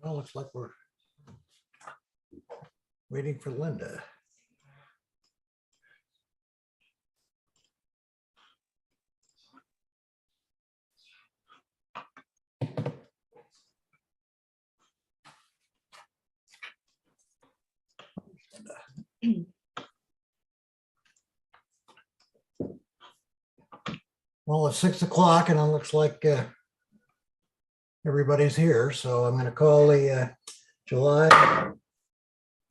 Well, looks like we're waiting for Linda. Well, it's 6 o'clock and it looks like everybody's here. So I'm going to call the July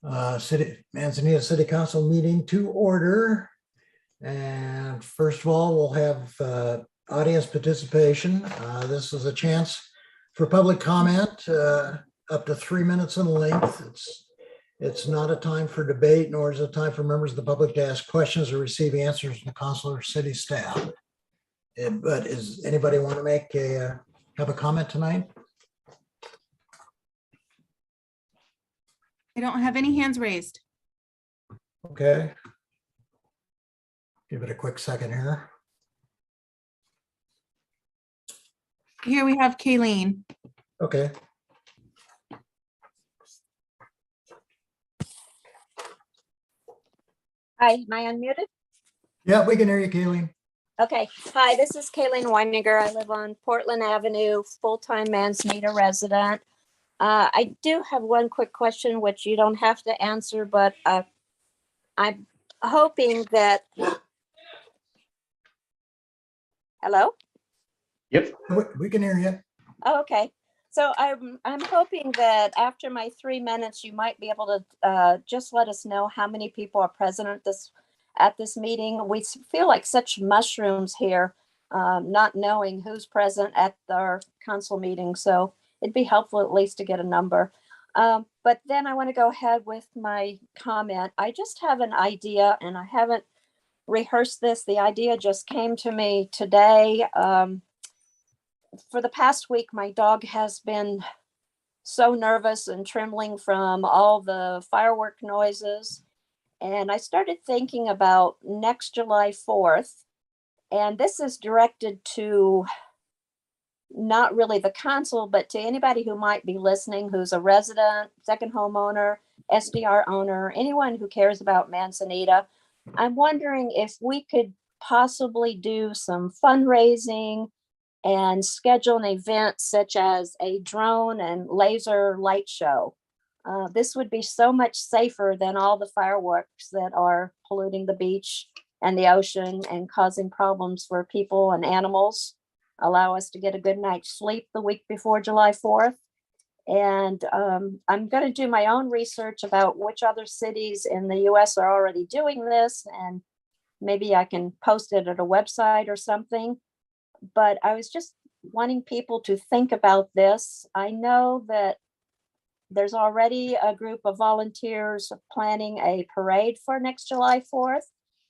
Manzanita City Council meeting to order. And first of all, we'll have audience participation. This is a chance for public comment up to 3 minutes in length. It's not a time for debate, nor is it a time for members of the public to ask questions or receive answers from the council or city staff. But is anybody want to have a comment tonight? I don't have any hands raised. Okay. Give it a quick second here. Here we have Kayleen. Okay. Hi, am I unmuted? Yeah, we can hear you, Kayleen. Okay. Hi, this is Kayleen Weininger. I live on Portland Avenue, full-time Manzanita resident. I do have one quick question, which you don't have to answer, but I'm hoping that. Hello? Yep. We can hear you. Oh, okay. So I'm hoping that after my 3 minutes, you might be able to just let us know how many people are present at this meeting. We feel like such mushrooms here, not knowing who's present at our council meeting. So it'd be helpful at least to get a number. But then I want to go ahead with my comment. I just have an idea and I haven't rehearsed this. The idea just came to me today. For the past week, my dog has been so nervous and trembling from all the firework noises. And I started thinking about next July 4th. And this is directed to not really the council, but to anybody who might be listening, who's a resident, second homeowner, SDR owner, anyone who cares about Manzanita. I'm wondering if we could possibly do some fundraising and schedule an event such as a drone and laser light show. This would be so much safer than all the fireworks that are polluting the beach and the ocean and causing problems for people and animals. Allow us to get a good night's sleep the week before July 4th. And I'm going to do my own research about which other cities in the US are already doing this. And maybe I can post it at a website or something. But I was just wanting people to think about this. I know that there's already a group of volunteers planning a parade for next July 4th.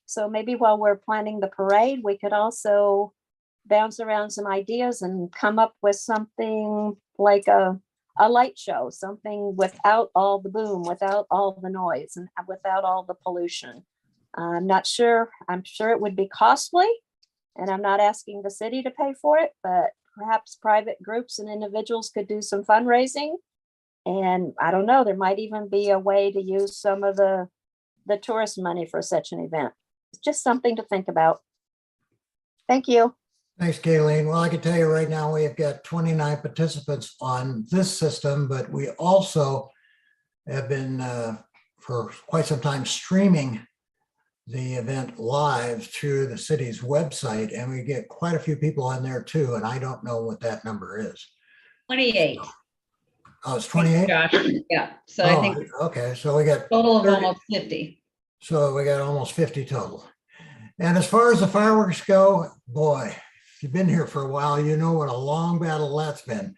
So maybe while we're planning the parade, we could also bounce around some ideas and come up with something like a light show, something without all the boom, without all the noise, and without all the pollution. I'm not sure. I'm sure it would be costly. And I'm not asking the city to pay for it, but perhaps private groups and individuals could do some fundraising. And I don't know, there might even be a way to use some of the tourist money for such an event. It's just something to think about. Thank you. Thanks, Kayleen. Well, I can tell you right now, we've got 29 participants on this system, but we also have been for quite some time streaming the event live through the city's website, and we get quite a few people on there too, and I don't know what that number is. 28. Oh, it's 28? Josh, yeah. So I think okay, so we got total of 30, almost 50. So we got almost 50 total. And as far as the fireworks go, boy, if you've been here for a while, you know what a long battle that's been.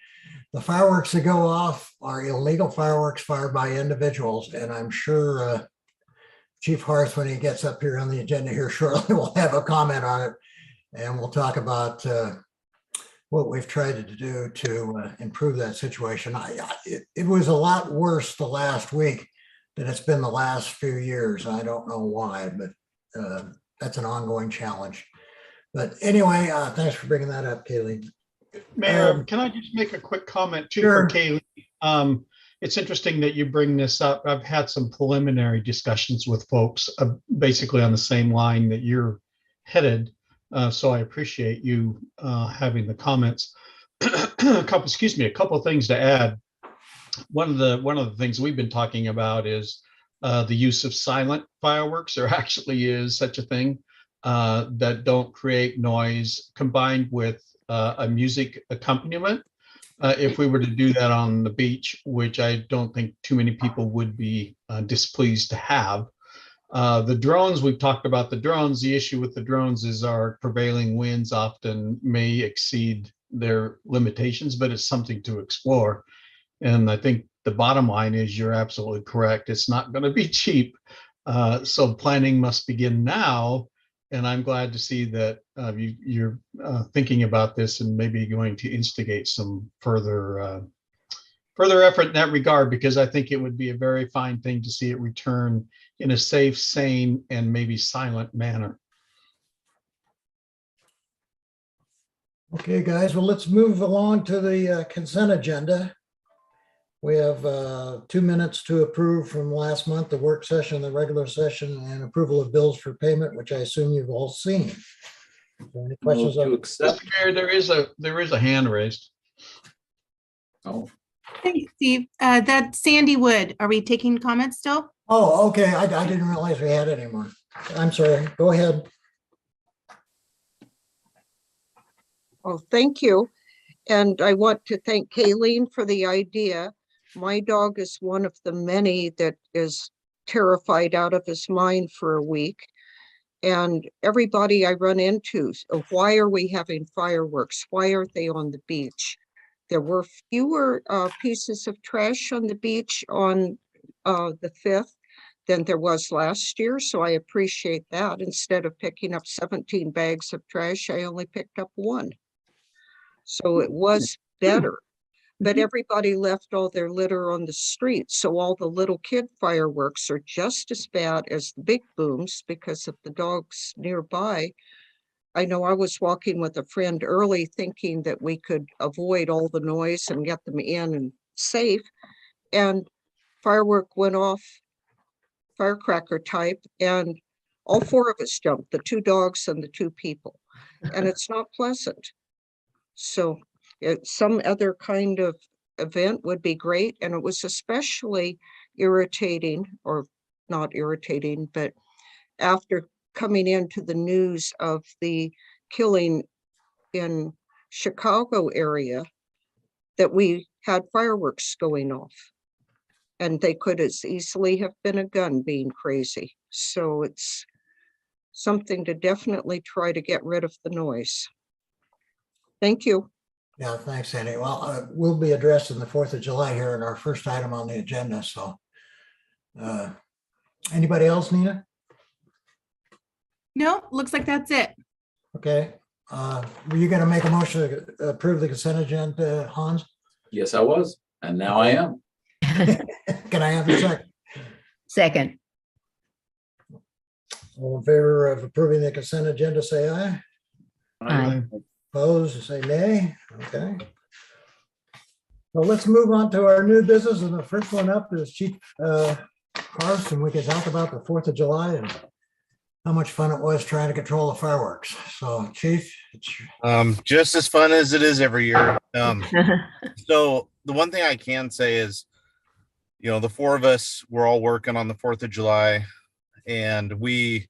The fireworks that go off are illegal fireworks fired by individuals. And I'm sure Chief Harth, when he gets up here on the agenda here shortly, will have a comment on it. And we'll talk about what we've tried to do to improve that situation. It was a lot worse the last week than it's been the last few years. I don't know why, but that's an ongoing challenge. But anyway, thanks for bringing that up, Kaylee. Mayor, can I just make a quick comment too Sure. for Kaylee? It's interesting that you bring this up. I've had some preliminary discussions with folks basically on the same line that you're headed. So I appreciate you having the comments. A couple of things to add. One of the things we've been talking about is the use of silent fireworks. There actually is such a thing that don't create noise, combined with a music accompaniment. If we were to do that on the beach, which I don't think too many people would be displeased to have. The drones, we've talked about the drones. The issue with the drones is our prevailing winds often may exceed their limitations, but it's something to explore. And I think the bottom line is you're absolutely correct. It's not going to be cheap. So planning must begin now. And I'm glad to see that you're thinking about this and maybe going to instigate some further effort in that regard, because I think it would be a very fine thing to see it return in a safe, sane, and maybe silent manner. Okay, guys, well, let's move along to the consent agenda. We have 2 minutes to approve from last month, the work session, the regular session, and approval of bills for payment, which I assume you've all seen. Any questions? Move to accept. Mr. Mayor, there is a hand raised. Oh, Thanks, Steve. That's Sandy Wood. Are we taking comments still? Oh, okay. I didn't realize we had any more. I'm sorry. Go ahead. Oh, thank you. And I want to thank Kayleen for the idea. My dog is one of the many that is terrified out of his mind for a week. And everybody I run into, why are we having fireworks? Why aren't they on the beach? There were fewer pieces of trash on the beach on the 5th than there was last year. So I appreciate that. Instead of picking up 17 bags of trash, I only picked up 1. So it was better. But everybody left all their litter on the street. So all the little kid fireworks are just as bad as the big booms because of the dogs nearby. I know I was walking with a friend early thinking that we could avoid all the noise and get them in and safe. And firework went off, firecracker type, and all 4 of us jumped, the 2 dogs and the 2 people. And it's not pleasant. So some other kind of event would be great. And it was especially irritating, or not irritating, but after coming into the news of the killing in Chicago area, that we had fireworks going off. And they could as easily have been a gun being crazy. So it's something to definitely try to get rid of the noise. Thank you. Yeah, thanks, Sandy. Well, we'll be addressing the 4th of July here in our first item on the agenda. So anybody else, Nina? No, looks like that's it. Okay. Were you going to make a motion to approve the consent agenda, Hans? yes, I was, and now I am. Can I have a second? Second. All in favor of approving the consent agenda, say aye. Aye. Opposed, say nay. Okay. Well, let's move on to our new business. And the first one up is Chief Harth, and we can talk about the 4th of July and how much fun it was trying to control the fireworks. So, Chief, Just as fun as it is every year. So the one thing I can say is, the 4 of us were all working on the 4th of July, and we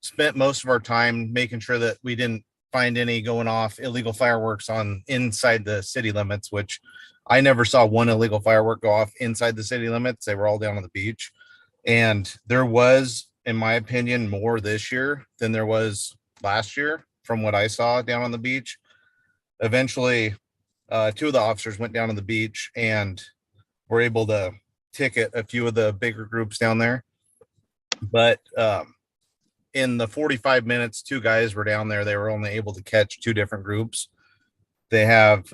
spent most of our time making sure that we didn't find any going off illegal fireworks on inside the city limits, which I never saw one illegal firework go off inside the city limits. They were all down on the beach. And there was in my opinion, more this year than there was last year from what I saw down on the beach. Eventually, two of the officers went down to the beach and were able to ticket a few of the bigger groups down there. But in the 45 minutes, two guys were down there. They were only able to catch two different groups. They have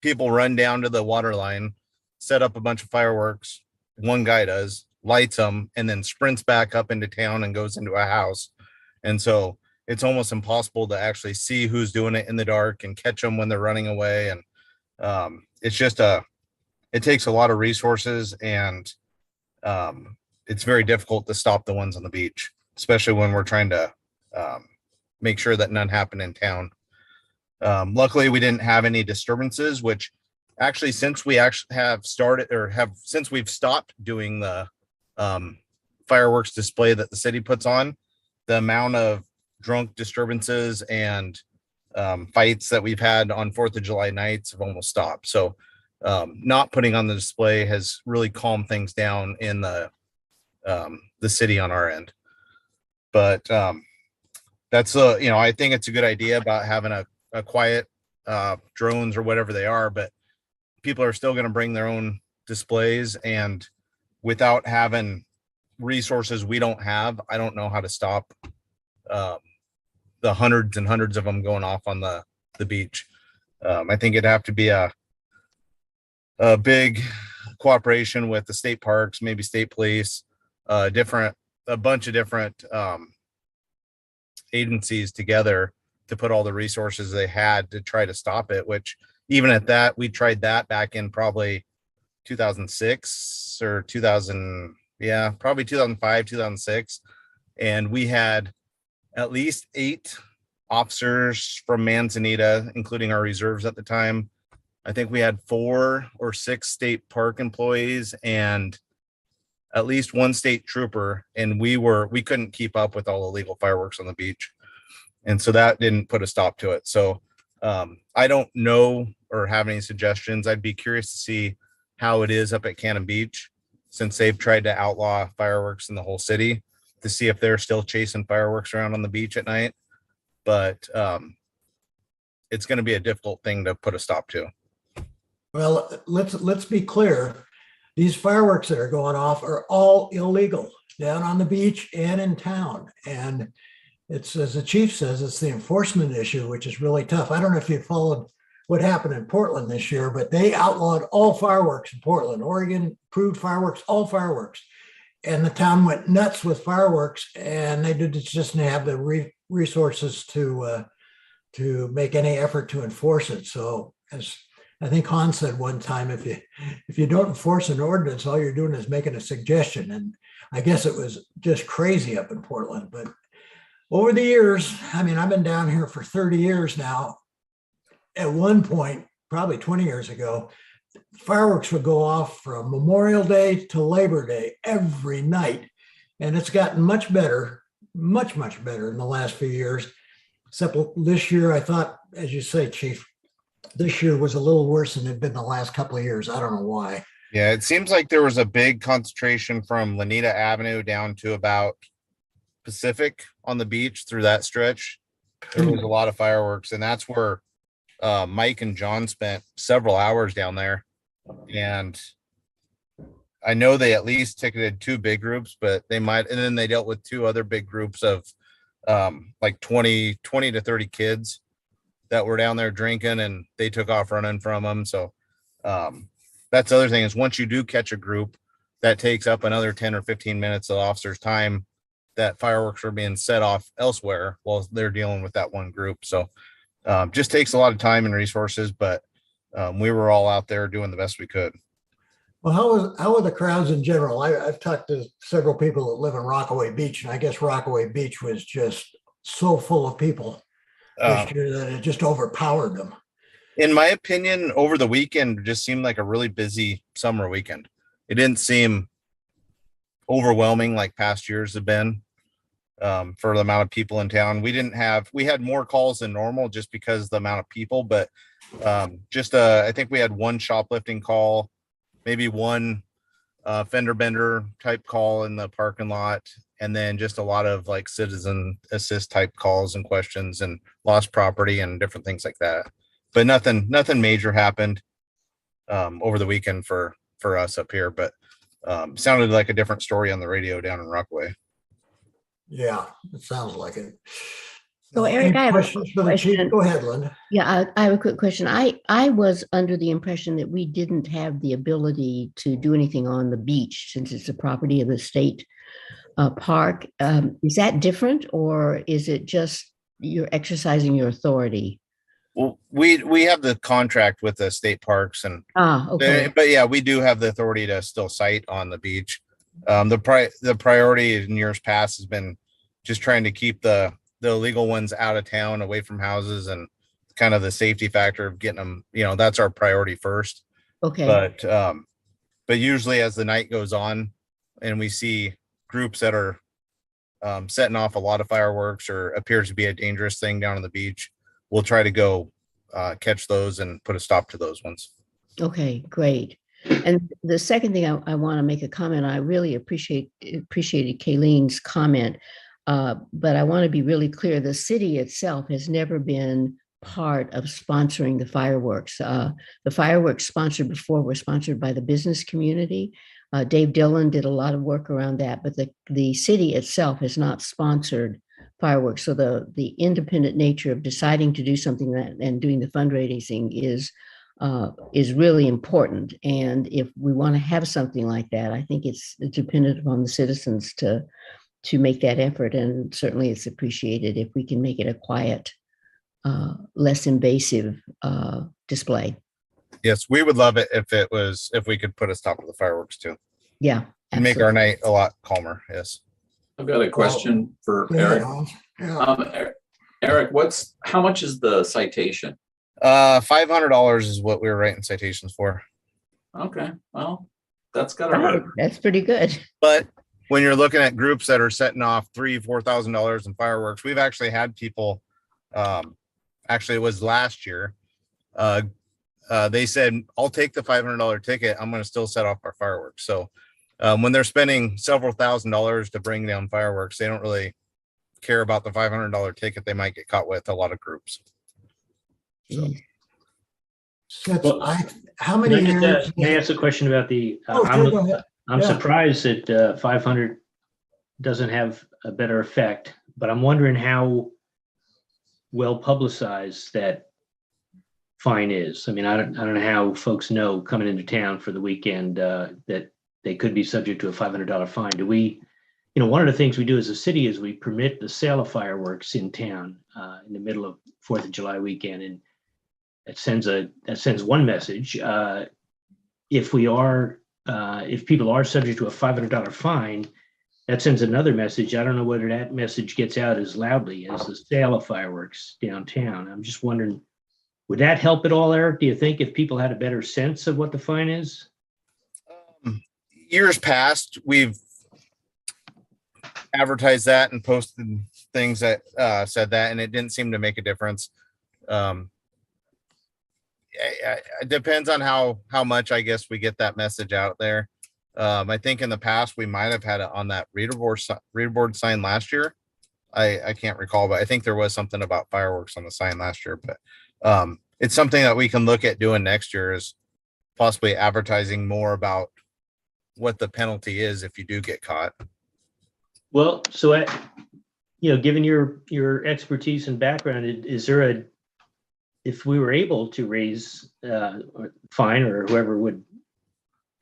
people run down to the water line, set up a bunch of fireworks. One guy does, lights them, and then sprints back up into town and goes into a house. And so it's almost impossible to actually see who's doing it in the dark and catch them when they're running away. And it's just it takes a lot of resources, and it's very difficult to stop the ones on the beach, especially when we're trying to make sure that none happen in town. Luckily, we didn't have any disturbances, which actually, since we actually since we've stopped doing the fireworks display that the city puts on, the amount of drunk disturbances and fights that we've had on 4th of July nights have almost stopped. So not putting on the display has really calmed things down in the city on our end. But that's I think it's a good idea about having a quiet drones or whatever they are, but people are still going to bring their own displays, and without having resources we don't have, I don't know how to stop the hundreds and hundreds of them going off on the beach. I think it'd have to be a big cooperation with the state parks, maybe state police, a bunch of different agencies together to put all the resources they had to try to stop it, which even at that, we tried that back in probably 2006 or 2000. Yeah, probably 2005, 2006. And we had at least 8 officers from Manzanita, including our reserves at the time. I think we had 4 or 6 state park employees and at least 1 state trooper. And we couldn't keep up with all the illegal fireworks on the beach. And so that didn't put a stop to it. So I don't know or have any suggestions. I'd be curious to see how it is up at Cannon Beach, since they've tried to outlaw fireworks in the whole city, to see if they're still chasing fireworks around on the beach at night. But it's going to be a difficult thing to put a stop to. Well, let's be clear. These fireworks that are going off are all illegal down on the beach and in town. And it's, as the chief says, it's the enforcement issue, which is really tough. I don't know if you followed what happened in Portland this year, but they outlawed all fireworks in Portland. Oregon approved fireworks, all fireworks. And the town went nuts with fireworks, and they just didn't have the resources to make any effort to enforce it. So, as I think Hans said one time, if you don't enforce an ordinance, all you're doing is making a suggestion. And I guess it was just crazy up in Portland. But over the years, I mean, I've been down here for 30 years now. At one point, probably 20 years ago, fireworks would go off from Memorial Day to Labor Day every night. And it's gotten much better, much better in the last few years. Except this year, I thought, as you say, Chief, this year was a little worse than it had been the last couple of years. I don't know why. Yeah, it seems like there was a big concentration from Lanita Avenue down to about Pacific on the beach through that stretch. There was a lot of fireworks, and that's where Mike and John spent several hours down there. And I know they at least ticketed 2 big groups, but and then they dealt with 2 other big groups of like 20 to 30 kids that were down there drinking, and they took off running from them. So that's the other thing, is once you do catch a group, that takes up another 10 or 15 minutes of the officer's time that fireworks are being set off elsewhere while they're dealing with that one group. So just takes a lot of time and resources, but we were all out there doing the best we could. Well, how are the crowds in general? I've talked to several people that live in Rockaway Beach, and I guess Rockaway Beach was just so full of people this year that it just overpowered them. In my opinion, over the weekend just seemed like a really busy summer weekend. It didn't seem overwhelming like past years have been for the amount of people in town. We had more calls than normal just because of the amount of people, but I think we had 1 shoplifting call, maybe 1 fender bender type call in the parking lot, and then just a lot of like citizen assist type calls and questions and lost property and different things like that. But nothing major happened over the weekend for us up here, but sounded like a different story on the radio down in Rockaway. Yeah, it sounds like it. So, Any Eric, I have a questions for the chief? question. Go ahead, Linda. Yeah, I have a quick question. I was under the impression that we didn't have the ability to do anything on the beach since it's a property of the state park. Is that different, or is it just you're exercising your authority? Well, we have the contract with the state parks, and Okay. but yeah, we do have the authority to still site on the beach. The priority in years past has been just trying to keep the illegal ones out of town, away from houses, and kind of the safety factor of getting them, that's our priority first. Okay. But usually as the night goes on and we see groups that are setting off a lot of fireworks or appears to be a dangerous thing down on the beach, we'll try to go catch those and put a stop to those ones. Okay, great. And the second thing I want to make a comment, I really appreciated Kayleen's comment, but I want to be really clear. The city itself has never been part of sponsoring the fireworks. The fireworks sponsored before were sponsored by the business community. Dave Dillon did a lot of work around that, but the city itself has not sponsored fireworks. So the independent nature of deciding to do something and doing the fundraising is really important. And if we want to have something like that, I think it's dependent upon the citizens to make that effort. And certainly it's appreciated if we can make it a quiet, less invasive display. Yes, we would love it if we could put a stop to the fireworks too. Yeah. And make our night a lot calmer. Yes. I've got a question for Go ahead, Eric. Hans. Yeah. Eric, how much is the citation? $500 is what we were writing citations for. Okay, well, that's gotta hurt. That's pretty good. But when you're looking at groups that are setting off $3,000-$4,000 in fireworks, we've actually had people. Actually, it was last year. They said, "I'll take the $500 ticket. I'm going to still set off our fireworks." So when they're spending several $1,000s to bring down fireworks, they don't really care about the $500 ticket they might get caught with. A lot of groups. So. How many years? May I ask a question about the? Sure, go ahead. I'm Yeah. surprised that 500 doesn't have a better effect, but I'm wondering how well publicized that fine is. I mean, I don't know how folks know coming into town for the weekend that they could be subject to a $500 fine. Do we? One of the things we do as a city is we permit the sale of fireworks in town in the middle of 4th of July weekend, and that sends one message. If people are subject to a $500 fine, that sends another message. I don't know whether that message gets out as loudly as the sale of fireworks downtown. I'm just wondering, would that help at all, Eric? Do you think if people had a better sense of what the fine is? Years past, we've advertised that and posted things that said that, and it didn't seem to make a difference. It depends on how much, I guess, we get that message out there. I think in the past we might have had it on that reader board sign last year. I can't recall, but I think there was something about fireworks on the sign last year. But it's something that we can look at doing next year, is possibly advertising more about what the penalty is if you do get caught. Well, so given your expertise and background, is there if we were able to raise fine, or whoever would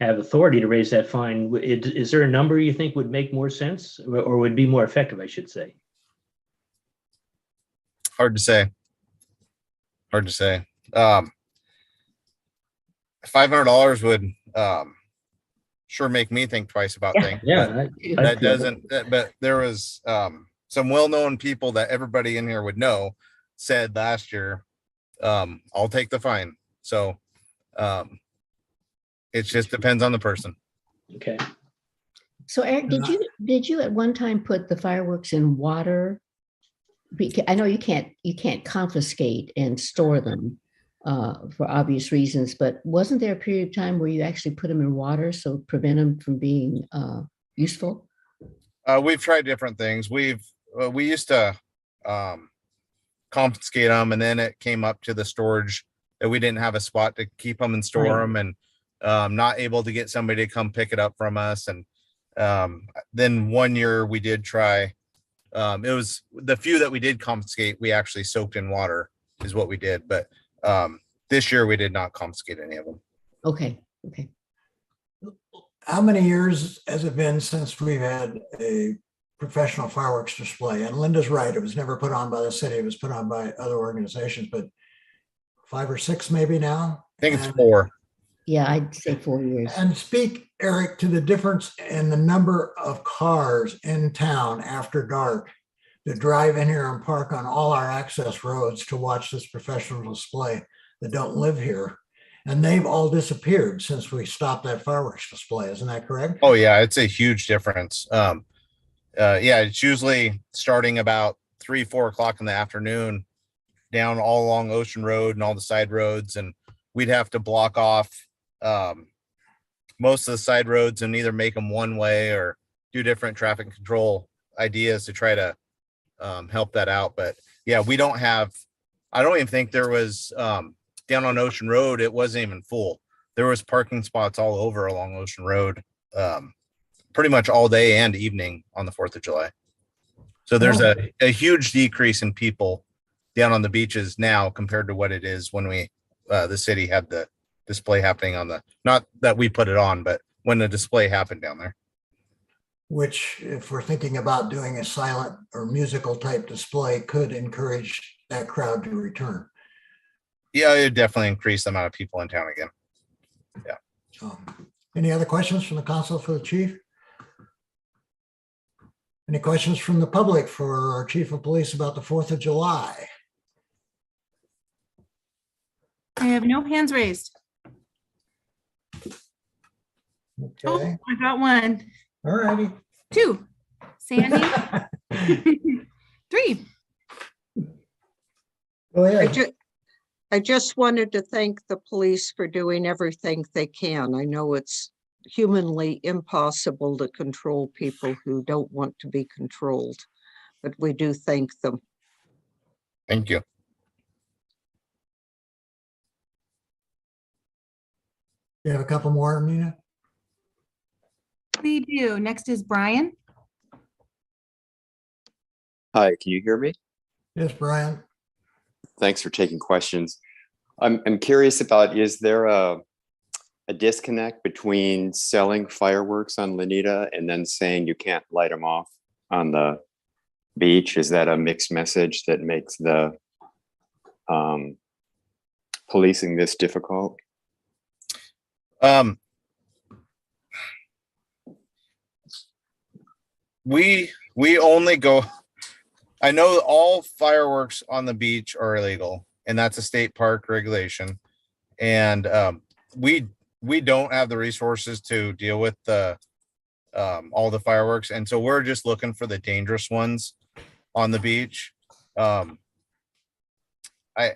have authority to raise that fine, is there a number you think would make more sense, or would be more effective, I should say? Hard to say. $500 would sure make me think twice about things. Yeah, That doesn't. But there was some well-known people that everybody in here would know said last year, "I'll take the fine." So it just depends on the person. Okay. So Eric, did you at one time put the fireworks in water? I know you can't confiscate and store them, for obvious reasons. But wasn't there a period of time where you actually put them in water so prevent them from being useful? We've tried different things. We used to confiscate them, and then it came up to the storage that we didn't have a spot to keep them and store Right. them, and not able to get somebody to come pick it up from us. And then one year we did try. It was the few that we did confiscate, we actually soaked in water is what we did. But this year we did not confiscate any of them. Okay. Okay. How many years has it been since we've had a professional fireworks display? And Linda's right, it was never put on by the city, it was put on by other organizations, but 5 or 6 maybe now? I think it's And- 4. Yeah, I'd say 4 years. And speak, Eric, to the difference in the number of cars in town after dark that drive in here and park on all our access roads to watch this professional display that don't live here. And they've all disappeared since we stopped that fireworks display. Isn't that correct? Oh yeah, it's a huge difference. Yeah, it's usually starting about 3-4 o'clock in the afternoon down all along Ocean Road and all the side roads, and we'd have to block off most of the side roads and either make them one way or do different traffic control ideas to try to help that out. But yeah, we don't have, I don't even think there was down on Ocean Road, it wasn't even full. There was parking spots all over along Ocean Road, pretty much all day and evening on the 4th of July. So there's a huge decrease in people down on the beaches now compared to what it is when we, the city had the display happening on the, not that we put it on, but when the display happened down there. Which, if we're thinking about doing a silent or musical type display, could encourage that crowd to return. Yeah, it definitely increased the amount of people in town again. Any other questions from the council for the chief? Any questions from the public for our chief of police about the 4th of July? I have no hands raised. Oh, Okay, I got one, all righty. 2, Sandy, 3. Go ahead. I just wanted to thank the police for doing everything they can. I know it's humanly impossible to control people who don't want to be controlled, but we do thank them. Thank you. You have a couple more, Nina? We do. Next is Brian. Hi, can you hear me? Yes, Brian. Thanks for taking questions. I'm curious about, is there a disconnect between selling fireworks on Lanita and then saying you can't light them off on the beach? Is that a mixed message that makes the policing this difficult? We only go, I know all fireworks on the beach are illegal, and that's a state park regulation. And we don't have the resources to deal with the all the fireworks, and so we're just looking for the dangerous ones on the beach. I'm I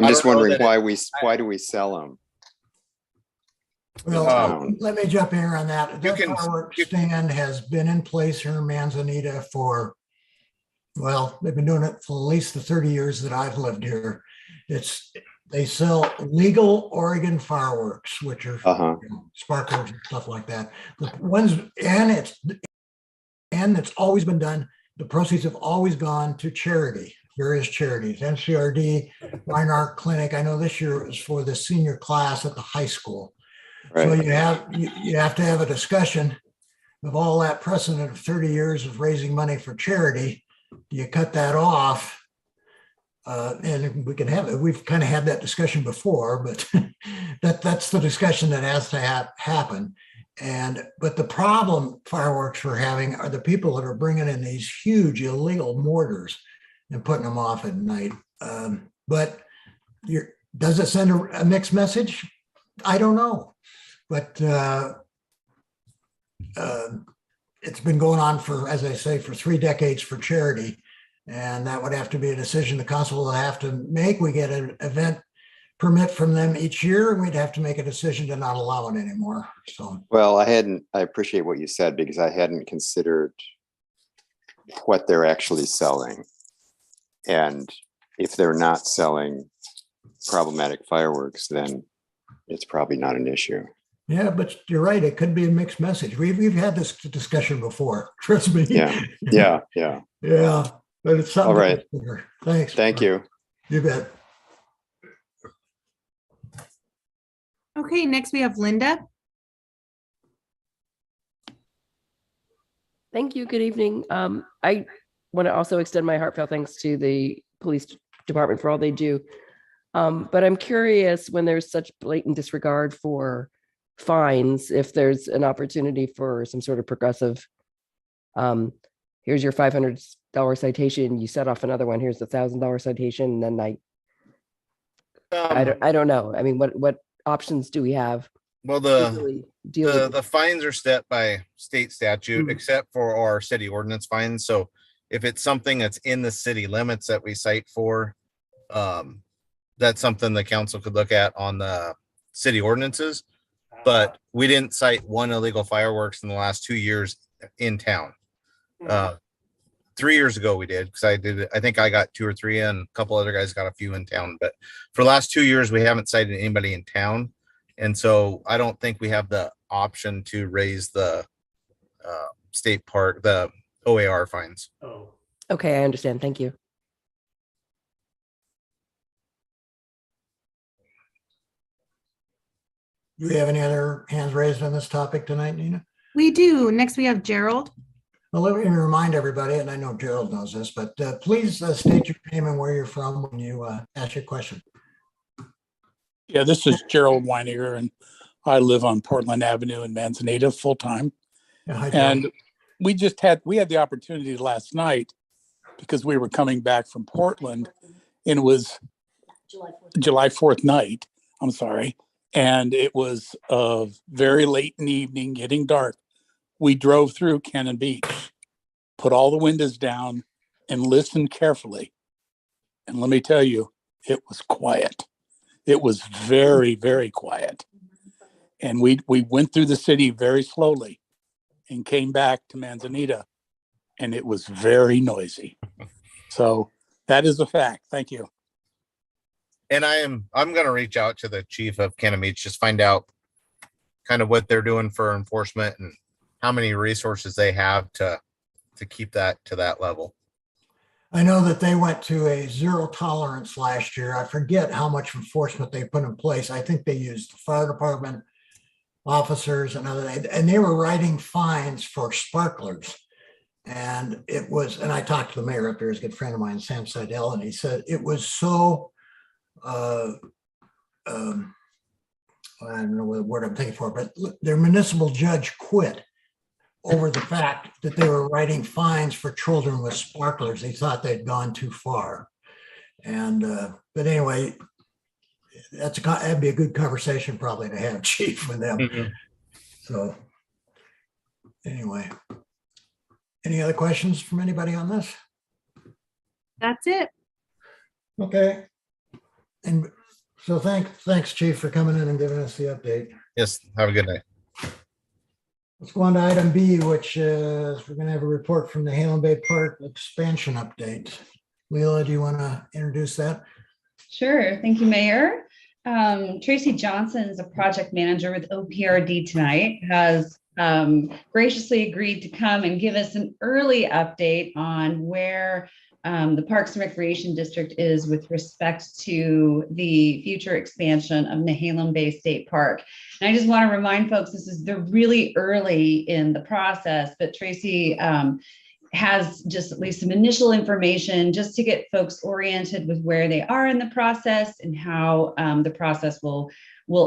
just don't know wondering that why do we sell them? Well, let me jump in here on that. You The can- fireworks stand has been in place here in Manzanita for, well, they've been doing it for at least the 30 years that I've lived here. They sell legal Oregon fireworks, which are you know, sparklers and stuff like that. The ones, and it's always been done. The proceeds have always gone to charity, various charities, NCRD, Fine Art Clinic. I know this year it was for the senior class at the high school. So Right. you have to have a discussion of all that precedent of 30 years of raising money for charity. You cut that off. And we can have it. We've kind of had that discussion before, but that's the discussion that has to happen. But the problem fireworks we're having are the people that are bringing in these huge illegal mortars and putting them off at night. But does it send a mixed message? I don't know. But it's been going on for, as I say, for 3 decades for charity. And that would have to be a decision the council will have to make. We get an event permit from them each year, and we'd have to make a decision to not allow it anymore. So, Well, I appreciate what you said because I hadn't considered what they're actually selling. And if they're not selling problematic fireworks, then it's probably not an issue. yeah, but you're right. It could be a mixed message. We've had this discussion before. Trust me. Yeah. Yeah. Yeah. But it's something. All right. to consider. Thanks. Thank you. You bet. Okay, next we have Linda. Thank you. Good evening. I want to also extend my heartfelt thanks to the police department for all they do. But I'm curious, when there's such blatant disregard for fines, if there's an opportunity for some sort of progressive, here's your $500 citation, you set off another one, here's the $1,000 citation, and then I don't know. I mean, what options do we have? Well, to really deal with the fines are set by state statute, Mhm. except for our city ordinance fines. So if it's something that's in the city limits that we cite for, that's something the council could look at on the city ordinances. But we didn't cite one illegal fireworks in the last 2 years in town. 3 years ago we did, because I think I got 2 or 3 and a couple other guys got a few in town. But for the last 2 years, we haven't cited anybody in town. And so I don't think we have the option to raise the state park, the OAR fines. Okay, I understand. Thank you. Do we have any other hands raised on this topic tonight, Nina? We do. Next we have Gerald. Well, let me remind everybody, and I know Gerald knows this, but please state your name and where you're from when you ask your question. Yeah, this is Gerald Weiniger, and I live on Portland Avenue in Manzanita full time. Yeah, hi, Gerald. And we had the opportunity last night because we were coming back from Portland, and it was July 4th night. I'm sorry. And it was very late in the evening, getting dark. We drove through Cannon Beach, put all the windows down, and listened carefully. And let me tell you, it was quiet. It was very, very quiet. And we went through the city very slowly and came back to Manzanita, and it was very noisy. So that is a fact. Thank you. And I'm going to reach out to the chief of Cannon Beach, just find out kind of what they're doing for enforcement and how many resources they have to keep that to that level. I know that they went to a zero tolerance last year. I forget how much enforcement they put in place. I think they used the fire department officers and they were writing fines for sparklers. And and I talked to the mayor up there, he's a good friend of mine, Sam Seidel, and he said it was so, I don't know what word I'm thinking for, but their municipal judge quit over the fact that they were writing fines for children with sparklers. They thought they'd gone too far. And, but anyway, that'd be a good conversation probably to have, chief, with them. Mm-hmm. So anyway, any other questions from anybody on this? That's it. Okay. And so thanks, chief, for coming in and giving us the update. Yes. Have a good night. Let's go on to item B, which is we're going to have a report from the Halem Bay Park expansion update. Leila, do you want to introduce that? Sure. Thank you, Mayor. Tracy Johnson is a project manager with OPRD tonight, has graciously agreed to come and give us an early update on where the Parks and Recreation District is with respect to the future expansion of Nehalem Bay State Park. And I just want to remind folks, they're really early in the process, but Tracy has just at least some initial information just to get folks oriented with where they are in the process and how the process will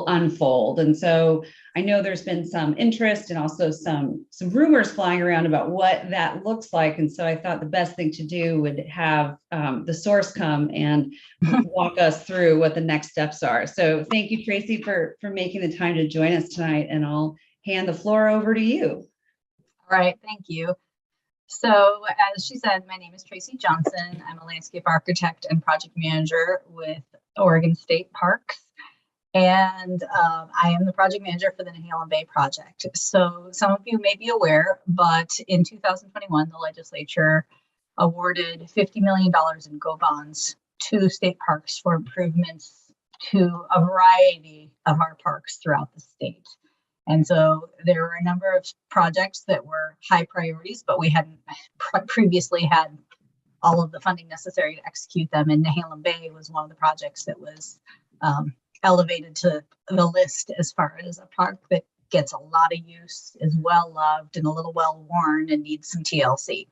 unfold. And so I know there's been some interest and also some rumors flying around about what that looks like. And so I thought the best thing to do would have the source come and walk us through what the next steps are. So thank you, Tracy, for making the time to join us tonight, and I'll hand the floor over to you. All right, thank you. So as she said, my name is Tracy Johnson. I'm a landscape architect and project manager with Oregon State Parks. And I am the project manager for the Nehalem Bay project. So some of you may be aware, but in 2021, the legislature awarded $50 million in GO bonds to state parks for improvements to a variety of our parks throughout the state. And so there were a number of projects that were high priorities, but we hadn't previously had all of the funding necessary to execute them. And Nehalem Bay was one of the projects that was elevated to the list as far as a park that gets a lot of use, is well loved and a little well worn and needs some TLC.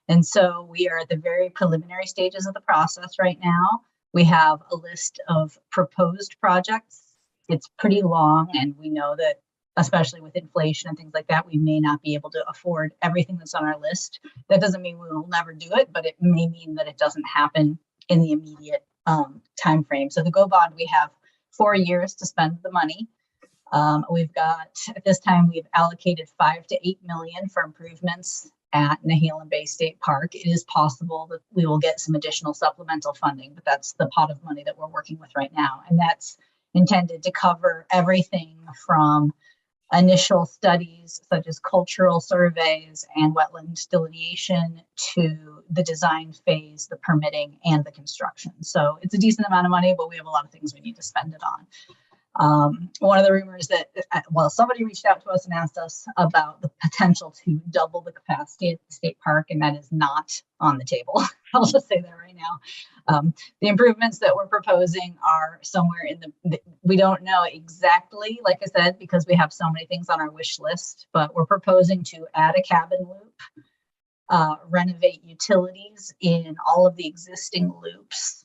And so we are at the very preliminary stages of the process right now. We have a list of proposed projects. It's pretty long, and we know that especially with inflation and things like that, we may not be able to afford everything that's on our list. That doesn't mean we will never do it, but it may mean that it doesn't happen in the immediate time frame. So the GO bond, we have 4 years to spend the money. We've got, at this time, we've allocated 5 to 8 million for improvements at Nehalem Bay State Park. It is possible that we will get some additional supplemental funding, but that's the pot of money that we're working with right now. And that's intended to cover everything from initial studies such as cultural surveys and wetland delineation to the design phase, the permitting, and the construction. So it's a decent amount of money, but we have a lot of things we need to spend it on. One of the rumors that, well, somebody reached out to us and asked us about the potential to double the capacity at the state park, and that is not on the table. I'll just say that right now. The improvements that we're proposing are somewhere in we don't know exactly, like I said, because we have so many things on our wish list, but we're proposing to add a cabin loop, renovate utilities in all of the existing loops,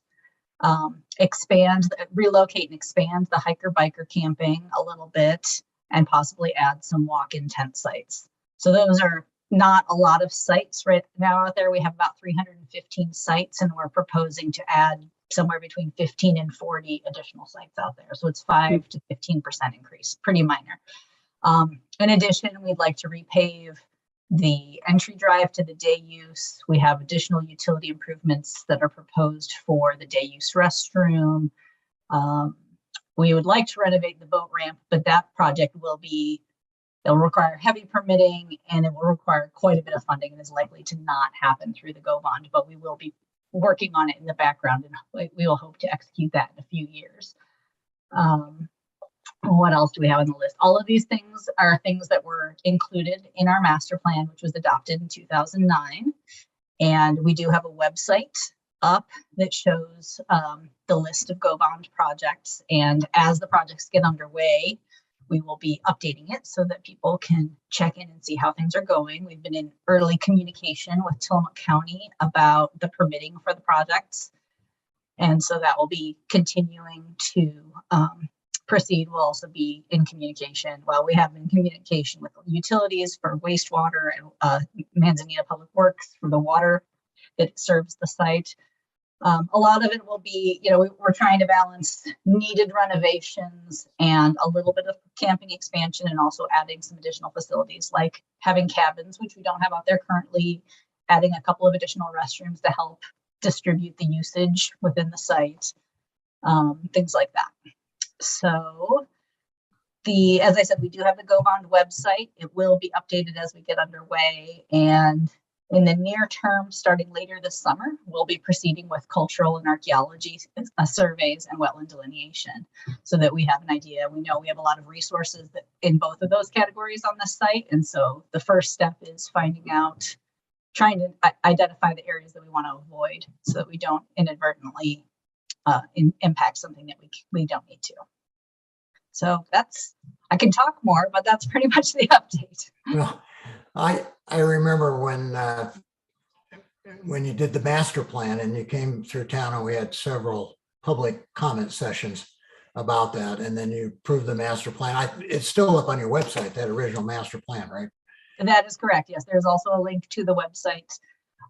relocate and expand the hiker biker camping a little bit, and possibly add some walk-in tent sites. So those are not a lot of sites right now out there. We have about 315 sites, and we're proposing to add somewhere between 15 and 40 additional sites out there. So it's 5 to 15% increase, pretty minor. In addition, we'd like to repave the entry drive to the day use. We have additional utility improvements that are proposed for the day use restroom. We would like to renovate the boat ramp, but that project it'll require heavy permitting, and it will require quite a bit of funding, and is likely to not happen through the GO bond, but we will be working on it in the background, and we will hope to execute that in a few years. What else do we have on the list? All of these things are things that were included in our master plan, which was adopted in 2009. And we do have a website up that shows the list of GO bond projects. And as the projects get underway, we will be updating it so that people can check in and see how things are going. We've been in early communication with Tillamook County about the permitting for the projects. And so that will be continuing to proceed. We'll also be in communication. Well, we have been in communication with utilities for wastewater and Manzanita Public Works for the water that serves the site. A lot of it will be, we're trying to balance needed renovations and a little bit of camping expansion, and also adding some additional facilities like having cabins, which we don't have out there currently, adding a couple of additional restrooms to help distribute the usage within the site, things like that. So as I said, we do have the GO bond website. It will be updated as we get underway. And in the near term, starting later this summer, we'll be proceeding with cultural and archaeology surveys and wetland delineation so that we have an idea. We know we have a lot of resources in both of those categories on this site. And so the first step is trying to identify the areas that we want to avoid so that we don't inadvertently impact something that we don't need to. So I can talk more, but that's pretty much the update. Well, I remember when you did the master plan and you came through town, and we had several public comment sessions about that, and then you approved the master plan. It's still up on your website, that original master plan, right? And that is correct. Yes, there's also a link to the website,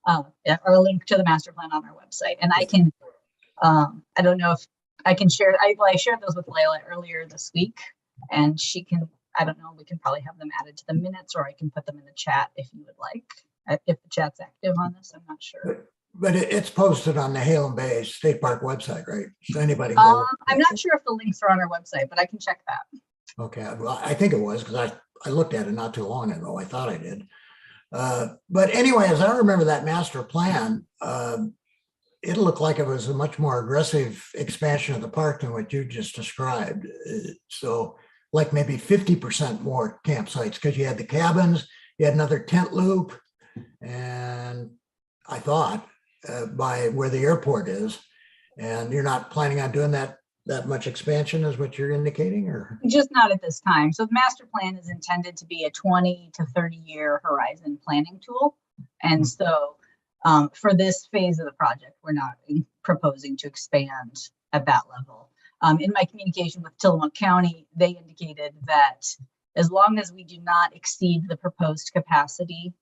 or a link to the master plan on our website. And I can, I don't know if I can share. I shared those with Layla earlier this week, and she can. I don't know. We can probably have them added to the minutes, or I can put them in the chat if you would like. if the chat's active on this, I'm not sure. But it's posted on the Halem Bay State Park website, right? So anybody can go. I'm not sure if the links are on our website, but I can check that. Okay, well, I think it was because I looked at it not too long ago. I thought I did. But anyway, as I remember that master plan, it looked like it was a much more aggressive expansion of the park than what you just described. So like maybe 50% more campsites because you had the cabins, you had another tent loop, and I thought by where the airport is, and you're not planning on doing that much expansion is what you're indicating, or? Just not at this time. So the master plan is intended to be a 20 to 30 year horizon planning tool. And so for this phase of the project, we're not proposing to expand at that level. In my communication with Tillamook County, they indicated that as long as we do not exceed the proposed capacity